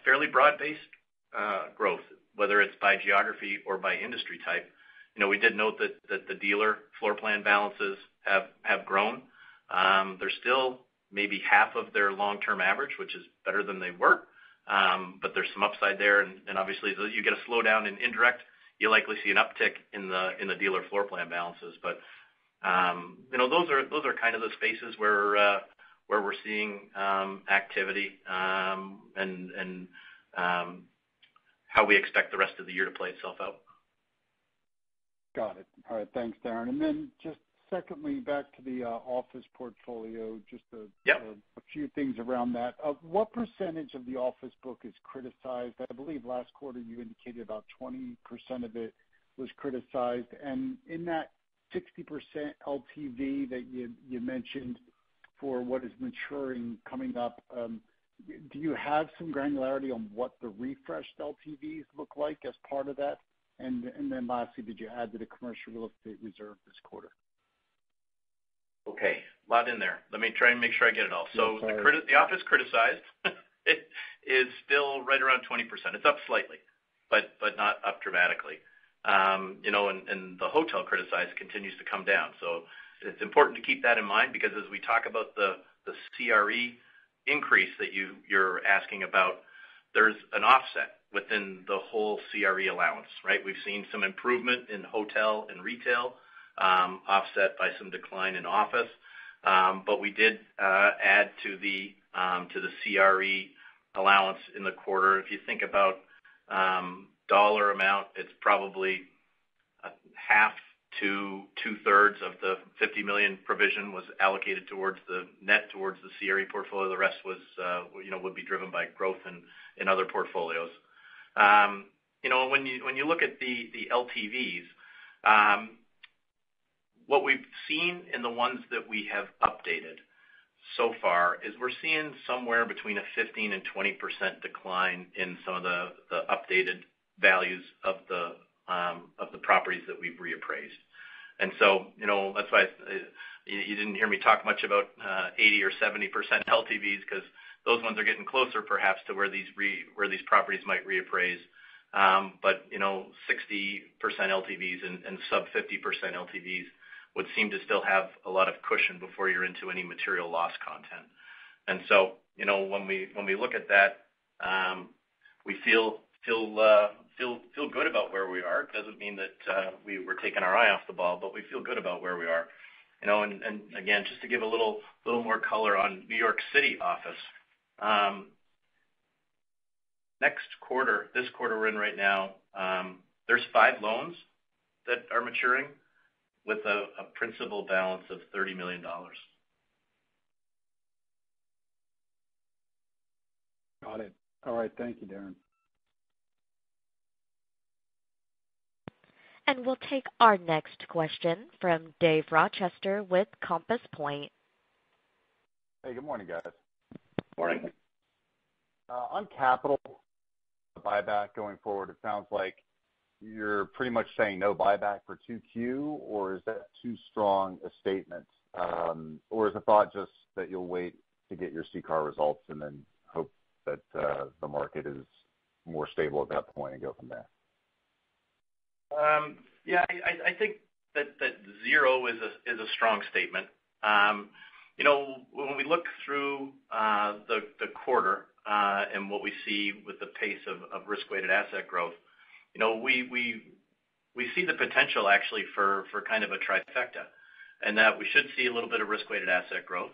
fairly broad-based growth, whether it's by geography or by industry type. We did note that the dealer floor plan balances have grown. They're still maybe half of their long-term average, which is better than they were. But there's some upside there, and obviously, as you get a slowdown in indirect, you'll likely see an uptick in the dealer floor plan balances. But those are kind of the spaces where we're seeing activity and how we expect the rest of the year to play itself out. Got it. All right. Thanks, Darren. And then just secondly, back to the office portfolio, just a few things around that. What percentage of the office book is criticized? I believe last quarter you indicated about 20% of it was criticized. And in that 60% LTV that you mentioned for what is maturing coming up, do you have some granularity on what the refreshed LTVs look like as part of that? And then lastly, did you add to the commercial real estate reserve this quarter? Okay, a lot in there. Let me try and make sure I get it all. So the office criticized it is still right around 20%. It's up slightly, but not up dramatically. And the hotel criticized continues to come down. So it's important to keep that in mind because as we talk about the CRE increase that you're asking about, there's an offset within the whole CRE allowance, right? We've seen some improvement in hotel and retail, offset by some decline in office. But we did add to the CRE allowance in the quarter. If you think about dollar amount, it's probably half to 2/3 of the $50 million provision was allocated towards the CRE portfolio. The rest was would be driven by growth in other portfolios. When you look at the LTVs, what we've seen in the ones that we have updated so far is we're seeing somewhere between a 15 and 20% decline in some of the updated values of the properties that we've reappraised. And so, that's why you didn't hear me talk much about 80 or 70% LTVs because those ones are getting closer perhaps to where these properties might reappraise. But 60% LTVs and sub 50% LTVs would seem to still have a lot of cushion before you're into any material loss content. And so, when we look at that, we feel good about where we are. It doesn't mean that we're taking our eye off the ball, but we feel good about where we are. And again, just to give a little more color on New York City office. This quarter we're in right now, there's 5 loans that are maturing with a principal balance of $30 million. Got it. All right. Thank you, Darren. And we'll take our next question from Dave Rochester with Compass Point. Hey, good morning, guys. Morning. On capital, the buyback going forward, it sounds like you're pretty much saying no buyback for 2Q, or is that too strong a statement? Or is the thought just that you'll wait to get your CCAR results and then hope that the market is more stable at that point and go from there? I think that 0 is a strong statement. When we look through the quarter and what we see with the pace of risk-weighted asset growth, we see the potential actually for kind of a trifecta, and that we should see a little bit of risk-weighted asset growth.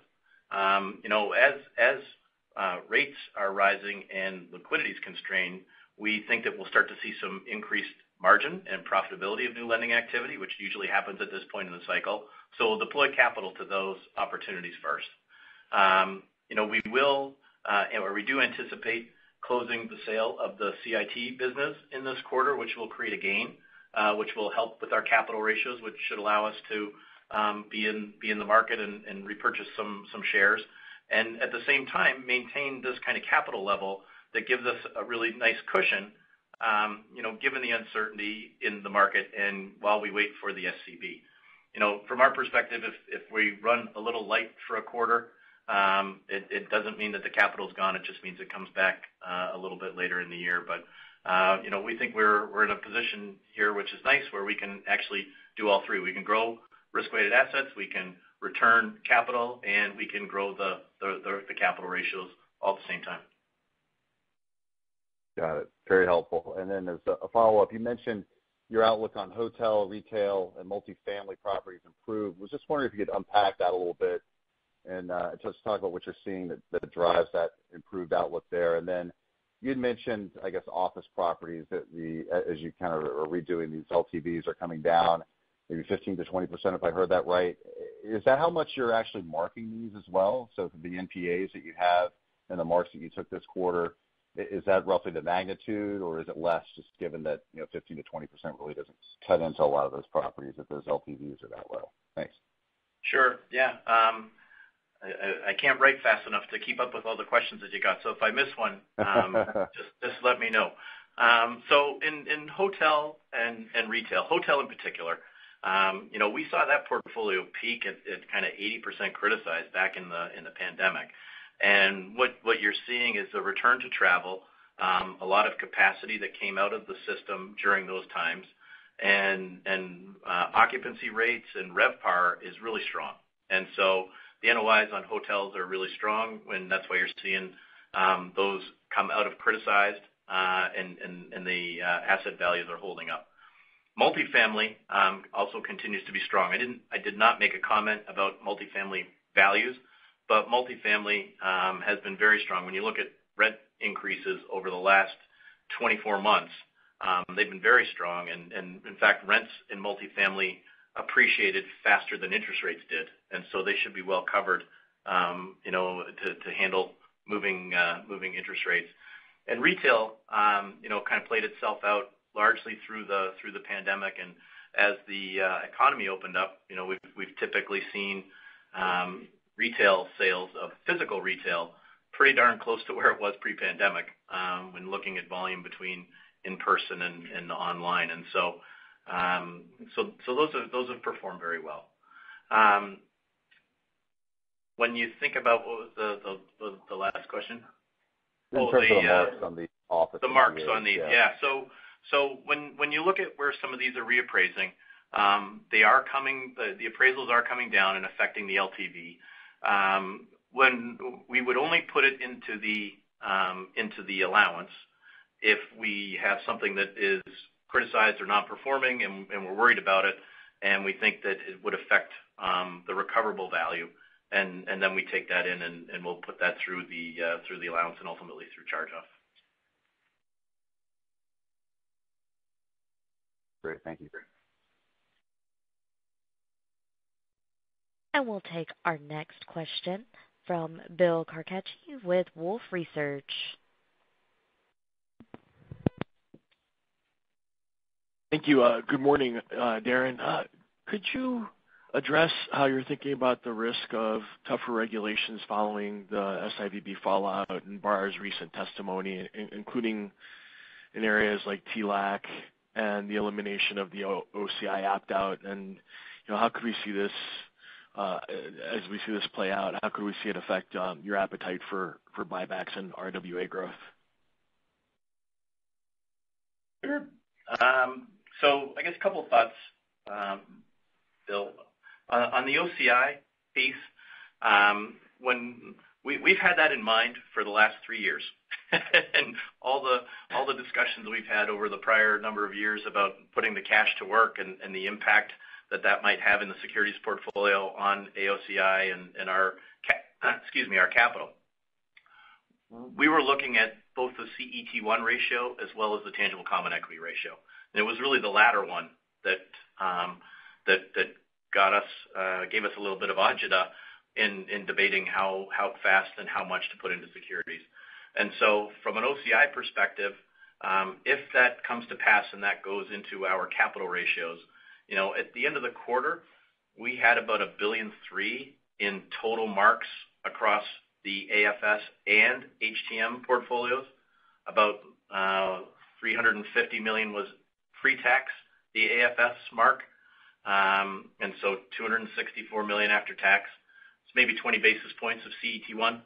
As rates are rising and liquidity is constrained, we think that we'll start to see some increased margin and profitability of new lending activity, which usually happens at this point in the cycle. So we'll deploy capital to those opportunities first. We do anticipate closing the sale of the CIT business in this quarter, which will create a gain, which will help with our capital ratios, which should allow us to be in the market and repurchase some shares. And at the same time, maintain this kind of capital level that gives us a really nice cushion, given the uncertainty in the market and while we wait for the SCB. From our perspective, if we run a little light for a quarter, it doesn't mean that the capital's gone. It just means it comes back a little bit later in the year. But we think we're in a position here which is nice, where we can actually do all three. We can grow risk-weighted assets, we can return capital, and we can grow the capital ratios all at the same time. Got it. Very helpful. And then as a follow-up, you mentioned your outlook on hotel, retail, and multifamily properties improved. Was just wondering if you could unpack that a little bit and just talk about what you're seeing that drives that improved outlook there. And then you had mentioned, I guess, office properties that as you kind of are redoing these LTVs are coming down, maybe 15 to 20%, if I heard that right. Is that how much you're actually marking these as well? So the NPAs that you have and the marks that you took this quarter, is that roughly the magnitude, or is it less, just given that 15 to 20% really doesn't cut into a lot of those properties if those LTVs are that low? Thanks. Sure. Yeah. I can't write fast enough to keep up with all the questions that you got. So if I miss one, just let me know. So in hotel and retail, hotel in particular, we saw that portfolio peak at kind of 80% criticized back in the pandemic. And what you're seeing is a return to travel, a lot of capacity that came out of the system during those times, and occupancy rates and RevPAR is really strong. And so the NOIs on hotels are really strong, and that's why you're seeing those come out of criticized, and the asset values are holding up. Multifamily also continues to be strong. I did not make a comment about multifamily values, but multifamily has been very strong. When you look at rent increases over the last 24 months, they've been very strong, and in fact, rents in multifamily appreciated faster than interest rates did, and so they should be well covered, to handle moving interest rates. And retail, kind of played itself out largely through the pandemic, and as the economy opened up, we've typically seen retail sales of physical retail pretty darn close to where it was pre-pandemic when looking at volume between in person and online, and so those have performed very well. When you think about what was the last question? In terms of the marks on the office. The marks on these, yeah. So when you look at where some of these are reappraising, they are coming. The appraisals are coming down and affecting the LTV. When we would only put it into the allowance if we have something that is criticized or not performing, and we're worried about it, and we think that it would affect the recoverable value, and then we take that in and we'll put that through the allowance and ultimately through charge-off. Great, thank you. And we'll take our next question from Bill Carcache with Wolfe Research. Thank you. Good morning, Darren. Could you address how you're thinking about the risk of tougher regulations following the SIVB fallout and Barr's recent testimony, including in areas like TLAC and the elimination of the OCI opt-out? And how could we see this, as we see this play out, how could we see it affect your appetite for buybacks and RWA growth? Sure. So I guess a couple of thoughts, Bill. On the OCI piece, when we've had that in mind for the last 3 years, and all the discussions we've had over the prior number of years about putting the cash to work and the impact that might have in the securities portfolio on AOCI and our capital. We were looking at both the CET1 ratio as well as the tangible common equity ratio. And it was really the latter one that gave us a little bit of agita in debating how fast and how much to put into securities. And so from an OCI perspective, if that comes to pass and that goes into our capital ratios, at the end of the quarter, we had about $1.3 billion in total marks across the AFS and HTM portfolios. About $350 million was pre-tax, the AFS mark, and so $264 million after tax. It's maybe 20 basis points of CET1.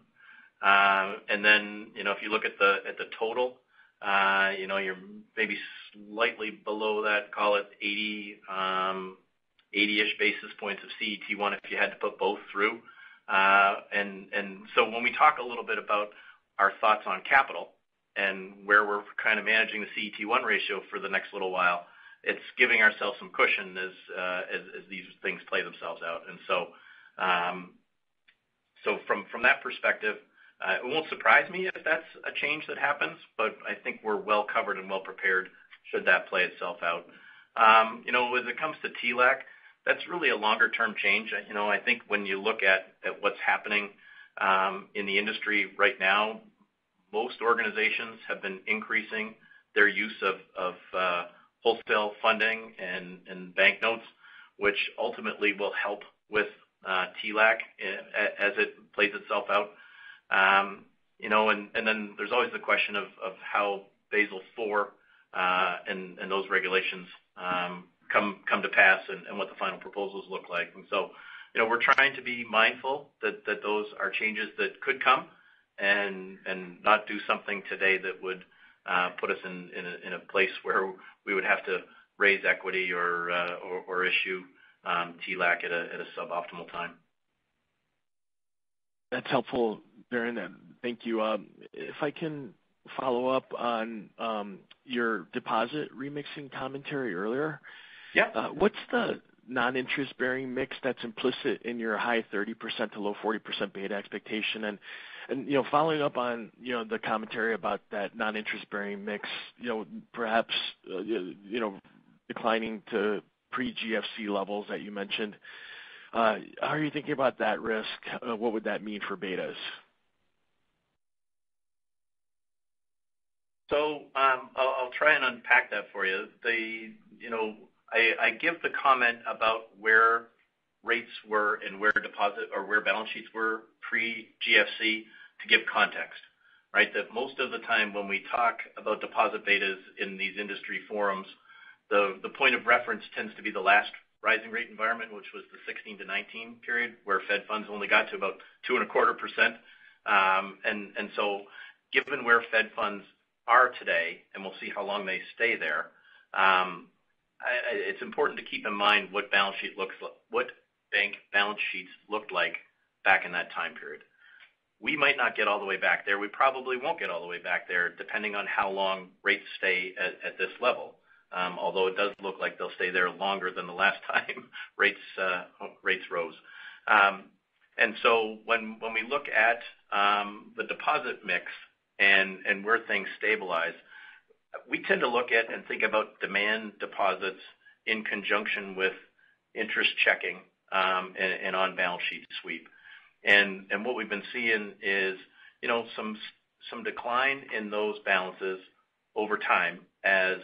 And then, if you look at the total, you're maybe slightly below that, call it 80-ish basis points of CET1 if you had to put both through. And so when we talk a little bit about our thoughts on capital and where we're kind of managing the CET1 ratio for the next little while, it's giving ourselves some cushion as these things play themselves out. And so from that perspective, it won't surprise me if that's a change that happens, but I think we're well covered and well prepared should that play itself out. As it comes to TLAC, that's really a longer-term change. I think when you look at what's happening in the industry right now, most organizations have been increasing their use of wholesale funding and bank notes, which ultimately will help with TLAC as it plays itself out. And then there's always the question of how Basel IV and those regulations come to pass and what the final proposals look like. And so, we're trying to be mindful that those are changes that could come and not do something today that would put us in a place where we would have to raise equity or issue TLAC at a suboptimal time. That's helpful, Darren. Thank you. If I can follow up on your deposit remixing commentary earlier. Yeah. What's the non-interest-bearing mix that's implicit in your high 30% to low 40% beta expectation? And following up on the commentary about that non-interest-bearing mix, perhaps declining to pre-GFC levels that you mentioned. How are you thinking about that risk? What would that mean for betas? So I'll try and unpack that for you. I give the comment about where rates were and where deposit or where balance sheets were pre-GFC to give context, right? That most of the time when we talk about deposit betas in these industry forums, the point of reference tends to be the last rising rate environment, which was the 16 to 19 period, where Fed funds only got to about 2.25%. And so given where Fed funds are today, and we'll see how long they stay there, it's important to keep in mind what bank balance sheets looked like back in that time period. We might not get all the way back there. We probably won't get all the way back there, depending on how long rates stay at this level. Although it does look like they'll stay there longer than the last time rates rose. And so when we look at the deposit mix and where things stabilize, we tend to look at and think about demand deposits in conjunction with interest checking and on-balance sheet sweep. And what we've been seeing is some decline in those balances over time as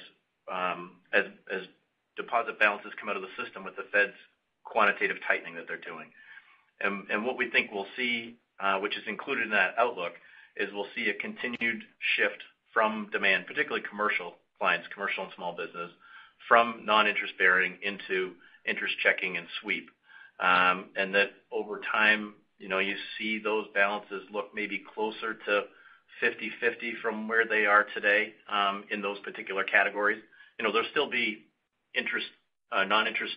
deposit balances come out of the system with the Fed's quantitative tightening that they're doing. And what we think we'll see, which is included in that outlook, is we'll see a continued shift from demand, particularly commercial clients, commercial and small business, from non-interest bearing into interest checking and sweep. And that over time, you see those balances look maybe closer to 50-50 from where they are today in those particular categories. There'll still be non-interest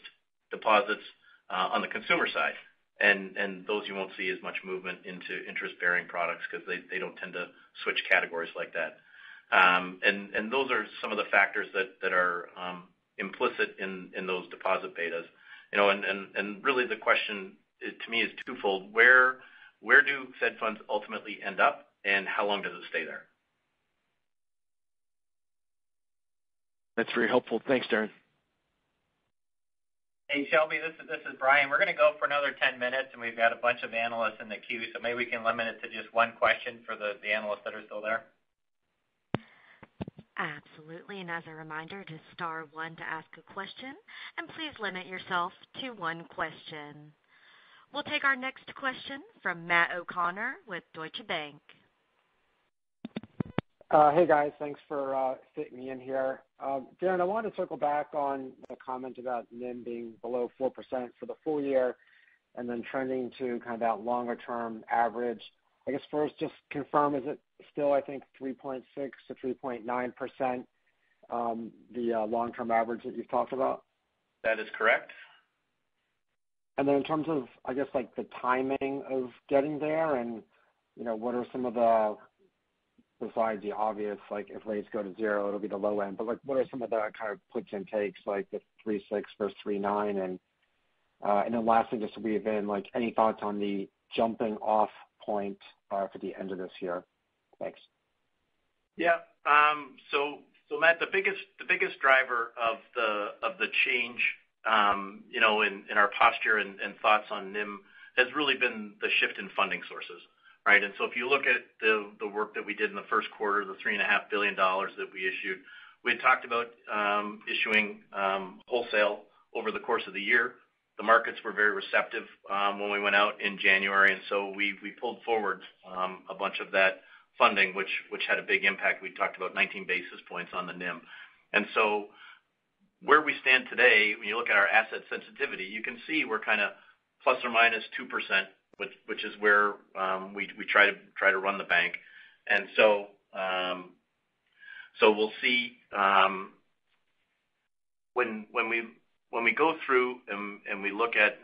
deposits on the consumer side, and those you won't see as much movement into interest-bearing products because they don't tend to switch categories like that. And those are some of the factors that are implicit in those deposit betas. And really the question to me is twofold: where do Fed funds ultimately end up, and how long does it stay there? That's very helpful. Thanks, Darren. Hey, Shelby, this is Brian. We're going to go for another 10 minutes, and we've got a bunch of analysts in the queue, so maybe we can limit it to just one question for the analysts that are still there. Absolutely, and as a reminder, to star one to ask a question, and please limit yourself to one question. We'll take our next question from Matt O'Connor with Deutsche Bank. Hey guys, thanks for fitting me in here. Darren, I wanted to circle back on the comment about NIM being below 4% for the full year and then trending to kind of that longer term average. I guess first, just confirm, is it still, I think, 3.6 to 3.9%, the long-term average that you've talked about? That is correct. And then in terms of, I guess, like the timing of getting there and, what are some of the, besides the obvious, like if rates go to zero, it'll be the low end, but like what are some of the kind of puts and takes, like the 3.6 versus 3.9? And then lastly, just to weave in, like any thoughts on the jumping off point for the end of this year? Thanks. Yeah. So Matt, the biggest driver of the change, in our posture and thoughts on NIM has really been the shift in funding sources, right? And so if you look at the work that we did in the first quarter, the $3.5 billion that we issued, we had talked about issuing wholesale over the course of the year. The markets were very receptive when we went out in January, and so we pulled forward a bunch of that funding, which had a big impact. We talked about 19 basis points on the NIM. And so where we stand today, when you look at our asset sensitivity, you can see we're kind of plus or minus 2%, which is where we try to run the bank. And so we'll see when we go through and we look at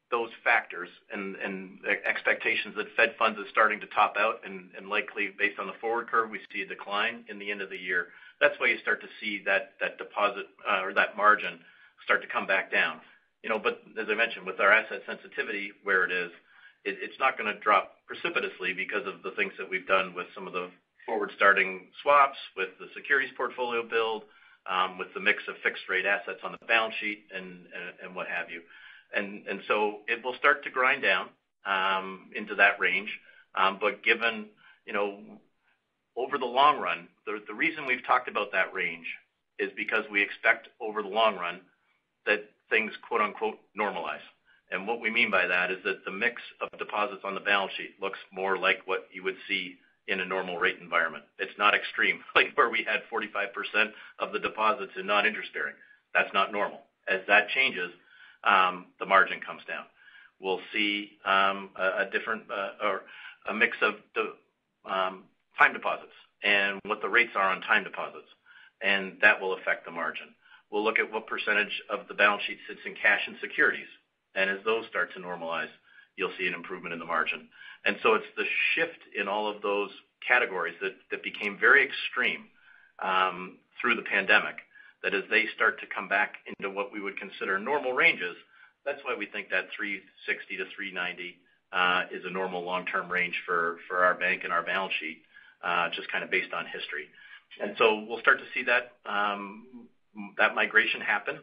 those factors and expectations that Fed funds is starting to top out and likely based on the forward curve, we see a decline in the end of the year. That's why you start to see that deposit or that margin start to come back down. But as I mentioned, with our asset sensitivity where it is, it's not going to drop precipitously because of the things that we've done with some of the forward starting swaps, with the securities portfolio build, with the mix of fixed rate assets on the balance sheet and what have you. And so it will start to grind down into that range. But given, over the long run, the reason we've talked about that range is because we expect over the long run that things, quote unquote, normalize. And what we mean by that is that the mix of deposits on the balance sheet looks more like what you would see in a normal rate environment. It's not extreme, like where we had 45% of the deposits in non-interest bearing. That's not normal. As that changes, the margin comes down. We'll see a different or a mix of the time deposits and what the rates are on time deposits, and that will affect the margin. We'll look at what percentage of the balance sheet sits in cash and securities, and as those start to normalize, you'll see an improvement in the margin. And so it's the shift in all of those categories that became very extreme through the pandemic, that as they start to come back into what we would consider normal ranges, that's why we think that 360 to 390 is a normal long-term range for our bank and our balance sheet, just kind of based on history. And so we'll start to see that migration happen.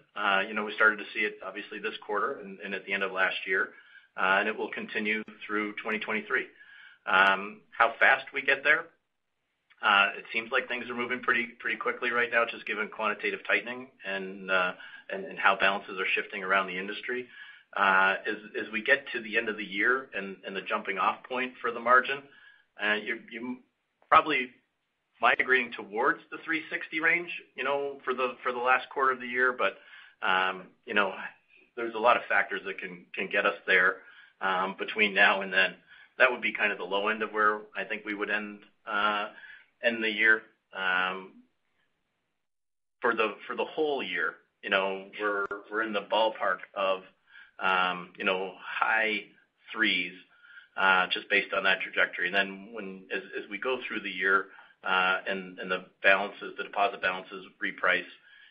We started to see it obviously this quarter and at the end of last year, and it will continue through 2023. How fast we get there? It seems like things are moving pretty quickly right now, just given quantitative tightening and how balances are shifting around the industry. As we get to the end of the year and the jumping off point for the margin, you probably migrating towards the 360 range, for the last quarter of the year. But there's a lot of factors that can get us there between now and then. That would be kind of the low end of where I think we would end the year. For the whole year, we're in the ballpark of high threes, just based on that trajectory. And then as we go through the year and the deposit balances reprice,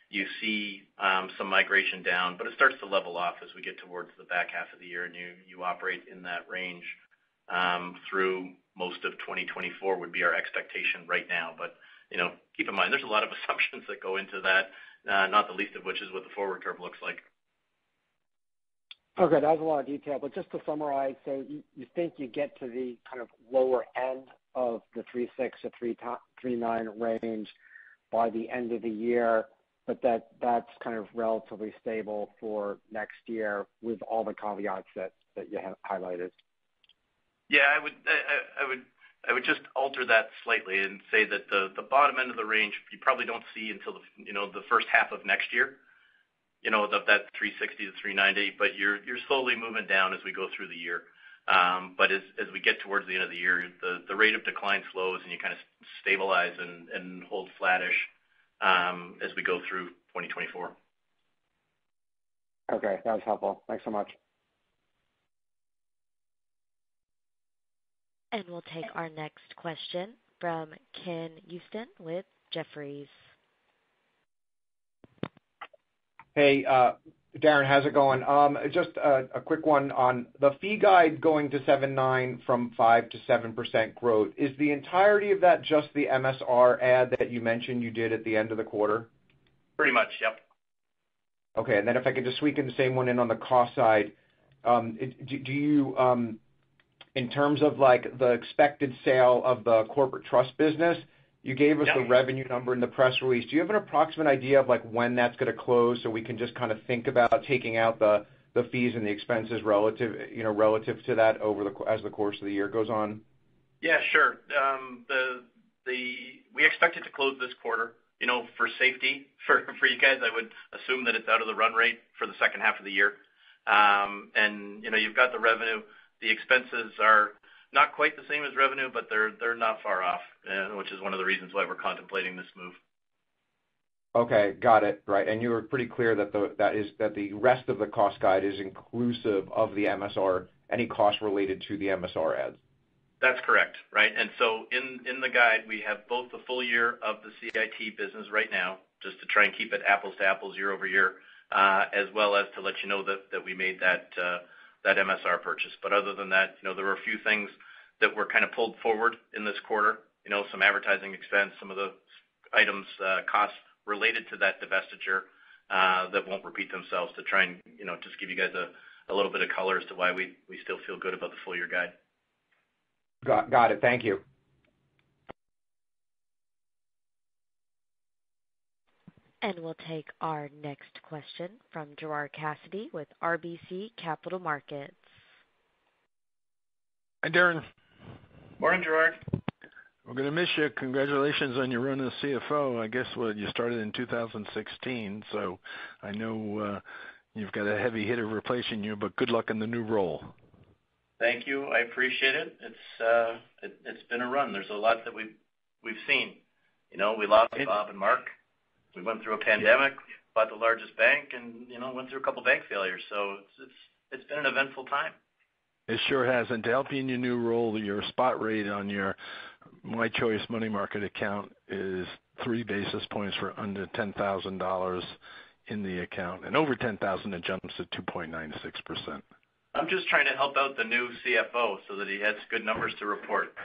you see some migration down, but it starts to level off as we get towards the back half of the year, and you operate in that range through most of 2024 would be our expectation right now. But keep in mind there's a lot of assumptions that go into that, not the least of which is what the forward curve looks like. Okay, that was a lot of detail, but just to summarize, so you think you get to the kind of lower end of the 3.6 to 3.9 range by the end of the year, but that's kind of relatively stable for next year with all the caveats that you have highlighted. Yeah, I would just alter that slightly and say that the bottom end of the range you probably don't see until the first half of next year. That 360 to 390, but you're slowly moving down as we go through the year. But as we get towards the end of the year, the rate of decline slows and you kind of stabilize and hold flattish as we go through 2024. Okay, that was helpful. Thanks so much. And we'll take our next question from Ken Usdin with Jefferies. Hey, Darren, how's it going? Just a quick one on the fee guide going to 7.9 from 5 to 7% growth. Is the entirety of that just the MSR add that you mentioned you did at the end of the quarter? Pretty much, yep. Okay, and then if I could just squeak in the same one in on the cost side, do you, in terms of like the expected sale of the corporate trust business, you gave us the revenue number in the press release. Do you have an approximate idea of like when that's going to close so we can just kind of think about taking out the fees and the expenses relative to that as the course of the year goes on? Yeah, sure. We expect it to close this quarter. For safety for you guys, I would assume that it's out of the run rate for the second half of the year. And you've got the revenue. The expenses are not quite the same as revenue, but they're not far off, which is one of the reasons why we're contemplating this move. Okay, got it. Right, and you were pretty clear that the rest of the cost guide is inclusive of the MSR, any cost related to the MSR ads. That's correct, right? And so in the guide, we have both the full year of the CIT business right now, just to try and keep it apples to apples year over year, as well as to let you know that we made that MSR purchase. But other than that, there were a few things that were kind of pulled forward in this quarter, some advertising expense, some of the items, costs related to that divestiture that won't repeat themselves, to try and, just give you guys a little bit of color as to why we still feel good about the full year guide. Got it. Thank you. And we'll take our next question from Gerard Cassidy with RBC Capital Markets. Hi, Darren. Morning, Gerard. We're going to miss you. Congratulations on your run as CFO. I guess you started in 2016, so I know you've got a heavy hitter replacing you, but good luck in the new role. Thank you. I appreciate it. It's been a run. There's a lot that we've seen. We lost Bob and Mark. We went through a pandemic, bought the largest bank, and went through a couple bank failures. So it's been an eventful time. It sure has. And to help you in your new role, your spot rate on your My Choice money market account is 3 basis points for under $10,000 in the account, and over 10,000 it jumps to 2.96%. I'm just trying to help out the new CFO so that he has good numbers to report.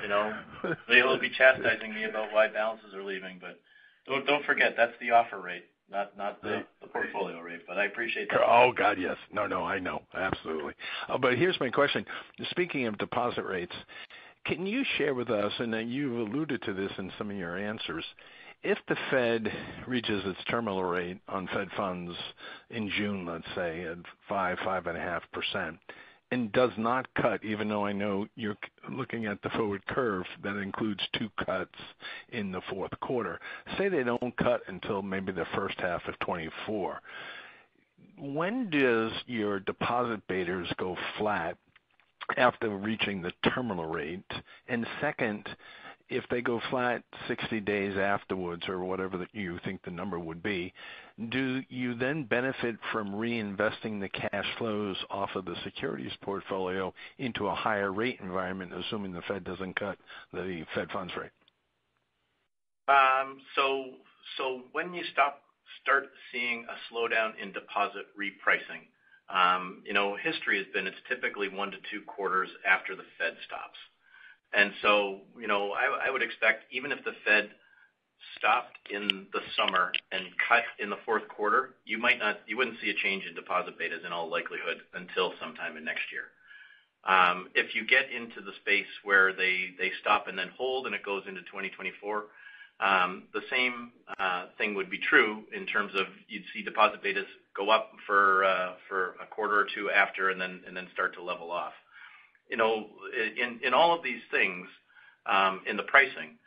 They'll be chastising me about why balances are leaving, but don't forget that's the offer rate, not the portfolio rate. But I appreciate that. Oh God, yes. No, I know absolutely. But here's my question: speaking of deposit rates, can you share with us, and you've alluded to this in some of your answers, if the Fed reaches its terminal rate on Fed funds in June, let's say, at 5.5%, and does not cut, even though I know you're looking at the forward curve that includes 2 cuts in the fourth quarter, say they don't cut until maybe the first half of 24, when does your deposit betas go flat after reaching the terminal rate? And second, if they go flat 60 days afterwards, or whatever that you think the number would be, do you then benefit from reinvesting the cash flows off of the securities portfolio into a higher rate environment, assuming the Fed doesn't cut the Fed funds rate? So when you start seeing a slowdown in deposit repricing, history has been it's typically 1 to 2 quarters after the Fed stops. And so, I would expect even if the Fed stopped in the summer and cut in the fourth quarter, you wouldn't see a change in deposit betas in all likelihood until sometime in next year. If you get into the space where they stop and then hold and it goes into 2024, the same thing would be true in terms of you'd see deposit betas go up for a quarter or 2 after and then start to level off. In all of these things, in the pricing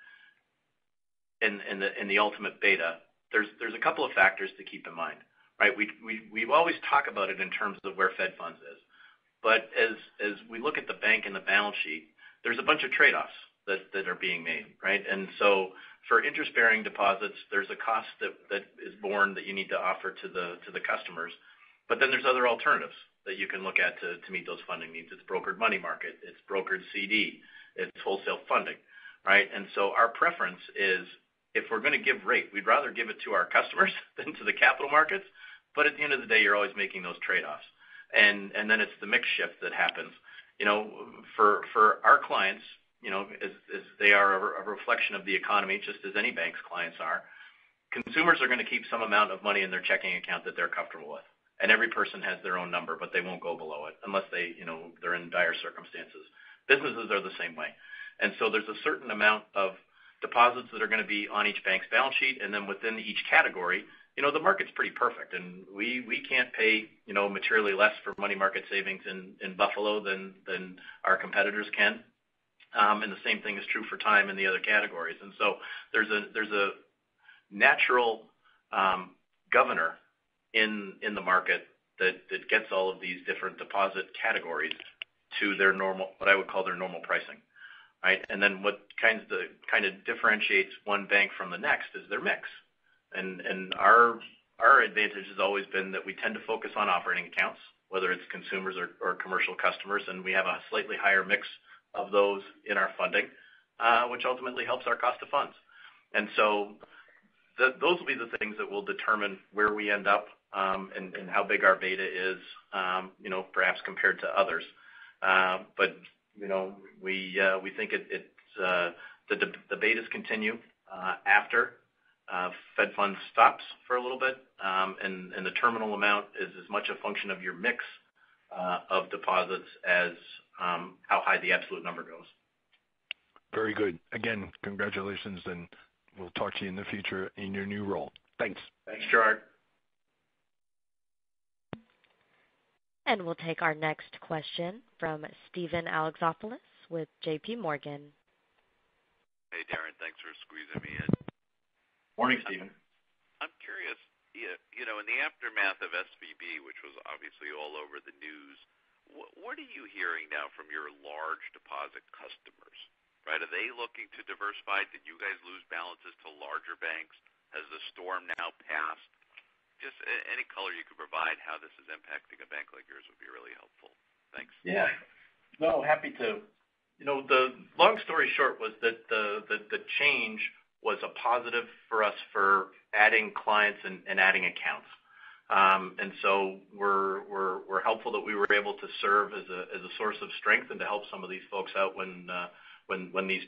and the ultimate beta, there's a couple of factors to keep in mind, right? We always talk about it in terms of where Fed funds is, but as we look at the bank and the balance sheet, there's a bunch of trade-offs that are being made, right? And so for interest-bearing deposits, there's a cost that is borne that you need to offer to the customers, but then there's other alternatives, that you can look at to meet those funding needs. It's brokered money market, it's brokered CD, it's wholesale funding, right? And so our preference is, if we're going to give rate, we'd rather give it to our customers than to the capital markets. But at the end of the day, you're always making those trade-offs. And then it's the mix shift that happens. For our clients, as they are a reflection of the economy, just as any bank's clients are, consumers are going to keep some amount of money in their checking account that they're comfortable with. And every person has their own number, but they won't go below it unless they're in dire circumstances. Businesses are the same way. And so there's a certain amount of deposits that are going to be on each bank's balance sheet, and then within each category, the market's pretty perfect, and we can't pay materially less for money market savings in Buffalo than our competitors can, and the same thing is true for time in the other categories. And so there's a natural governor in the market that gets all of these different deposit categories to their normal, what I would call their normal pricing. Right, and then what kind of differentiates one bank from the next is their mix, and our advantage has always been that we tend to focus on operating accounts, whether it's consumers or commercial customers, and we have a slightly higher mix of those in our funding, which ultimately helps our cost of funds. And so those will be the things that will determine where we end up and how big our beta is, perhaps compared to others, but. We think the betas continue after Fed funds stops for a little bit, and the terminal amount is as much a function of your mix of deposits as how high the absolute number goes. Very good. Again, congratulations, and we'll talk to you in the future in your new role. Thanks. Thanks, Gerard. And we'll take our next question from Steven Alexopoulos with J.P. Morgan. Hey, Darren, thanks for squeezing me in. Morning, Steven. I'm curious, in the aftermath of SVB, which was obviously all over the news, what are you hearing now from your large deposit customers? Right? Are they looking to diversify? Did you guys lose balances to larger banks? Has the storm now passed? Just any color you could provide how this is impacting a bank like yours would be really helpful. Thanks. Yeah. No, happy to. The long story short was that the change was a positive for us for adding clients and adding accounts. And so we're helpful that we were able to serve as a source of strength and to help some of these folks out when these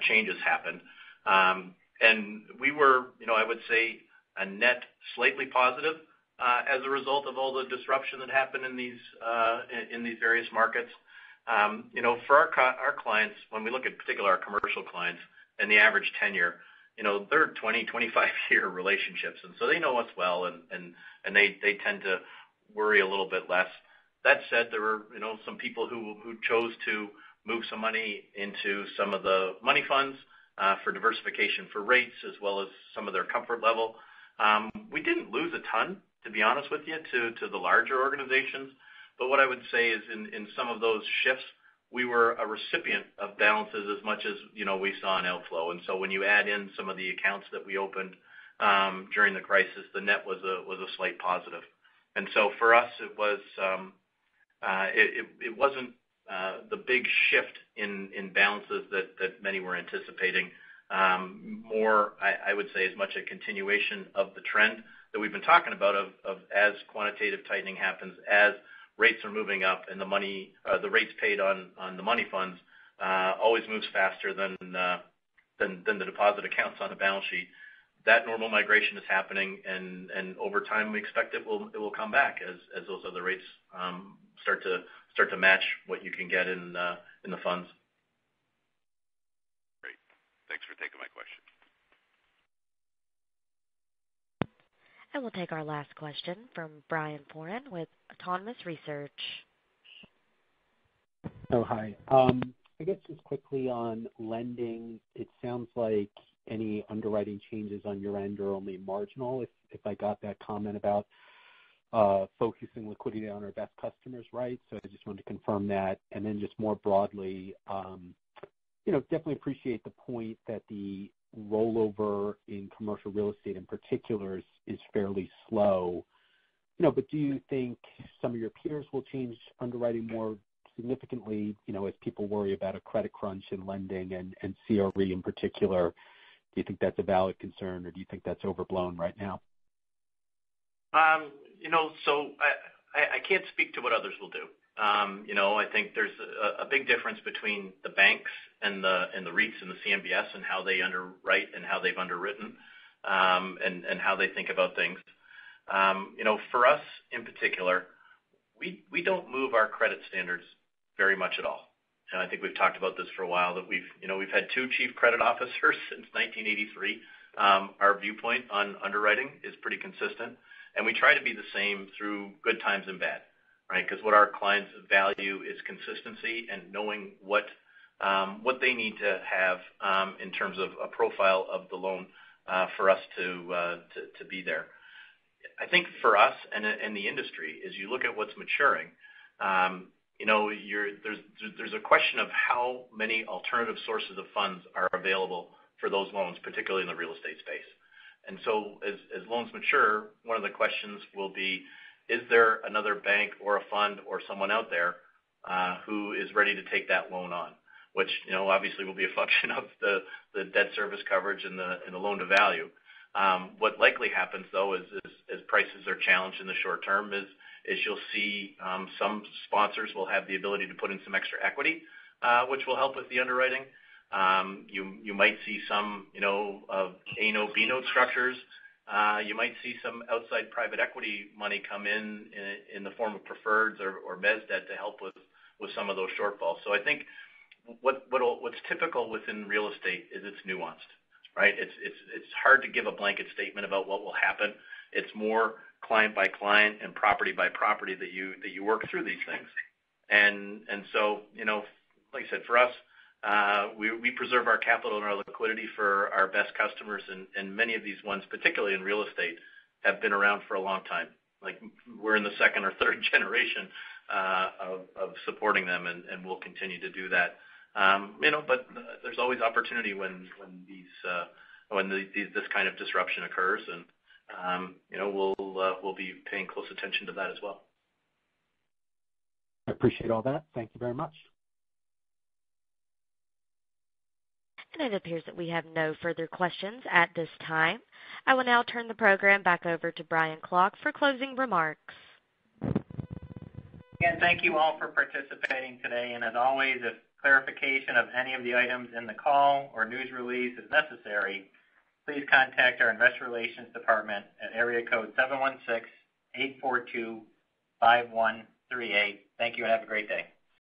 changes happened. And we were, I would say, a net slightly positive as a result of all the disruption that happened in these various markets. For our clients, when we look at particular our commercial clients and the average tenure, they're 20, 25-year relationships, and so they know us well, and they tend to worry a little bit less. That said, there were some people who chose to move some money into some of the money funds for diversification for rates as well as some of their comfort level. We didn't lose a ton, to be honest with you, to the larger organizations. But what I would say is in some of those shifts, we were a recipient of balances as much as, we saw an outflow. And so when you add in some of the accounts that we opened during the crisis, the net was a slight positive. And so for us, it was it wasn't the big shift in balances that many were anticipating. More, I would say, as much a continuation of the trend that we've been talking about of as quantitative tightening happens, as rates are moving up, and the rates paid on the money funds always moves faster than the deposit accounts on the balance sheet. That normal migration is happening, and over time we expect it will come back as those other rates start to match what you can get in the funds. Great. Thanks for taking my question. And we'll take our last question from Brian Foran with Autonomous Research. Oh, hi. I guess just quickly on lending, it sounds like any underwriting changes on your end are only marginal, if I got that comment about focusing liquidity on our best customers right. So I just wanted to confirm that. And then just more broadly, definitely appreciate the point that the rollover in commercial real estate in particular is fairly slow. But do you think some of your peers will change underwriting more significantly, as people worry about a credit crunch in lending and CRE in particular. Do you think that's a valid concern, or do you think that's overblown right now? So I can't speak to what others will do. I think there's a big difference between the banks and the REITs and the CMBS and how they underwrite and how they've underwritten, and how they think about things. For us in particular, we don't move our credit standards very much at all. And I think we've talked about this for a while, that we've had 2 chief credit officers since 1983. Our viewpoint on underwriting is pretty consistent, and we try to be the same through good times and bad, right? Because what our clients value is consistency and knowing what they need to have in terms of a profile of the loan for us to be there. I think for us and the industry, as you look at what's maturing, there's a question of how many alternative sources of funds are available for those loans, particularly in the real estate space. And so as loans mature, one of the questions will be, is there another bank or a fund or someone out there who is ready to take that loan on? Which, obviously will be a function of the debt service coverage and the loan to value. What likely happens, though, is as prices are challenged in the short term, is you'll see some sponsors will have the ability to put in some extra equity, which will help with the underwriting. You might see some, A-note, B-note structures. You might see some outside private equity money come in the form of preferreds or mezz debt to help with some of those shortfalls. So I think what's typical within real estate is it's nuanced, right? It's hard to give a blanket statement about what will happen. It's more client by client and property by property that you work through these things. And so, like I said, for us, we preserve our capital and our liquidity for our best customers, and many of these ones, particularly in real estate, have been around for a long time. Like, we're in the second or third generation of supporting them, and we'll continue to do that. But there's always opportunity when this kind of disruption occurs, and we'll be paying close attention to that as well. I appreciate all that. Thank you very much. And it appears that we have no further questions at this time. I will now turn the program back over to Brian Klock for closing remarks. Again, thank you all for participating today. And as always, if clarification of any of the items in the call or news release is necessary, please contact our Investor Relations Department at area code 716-842-5138. Thank you and have a great day.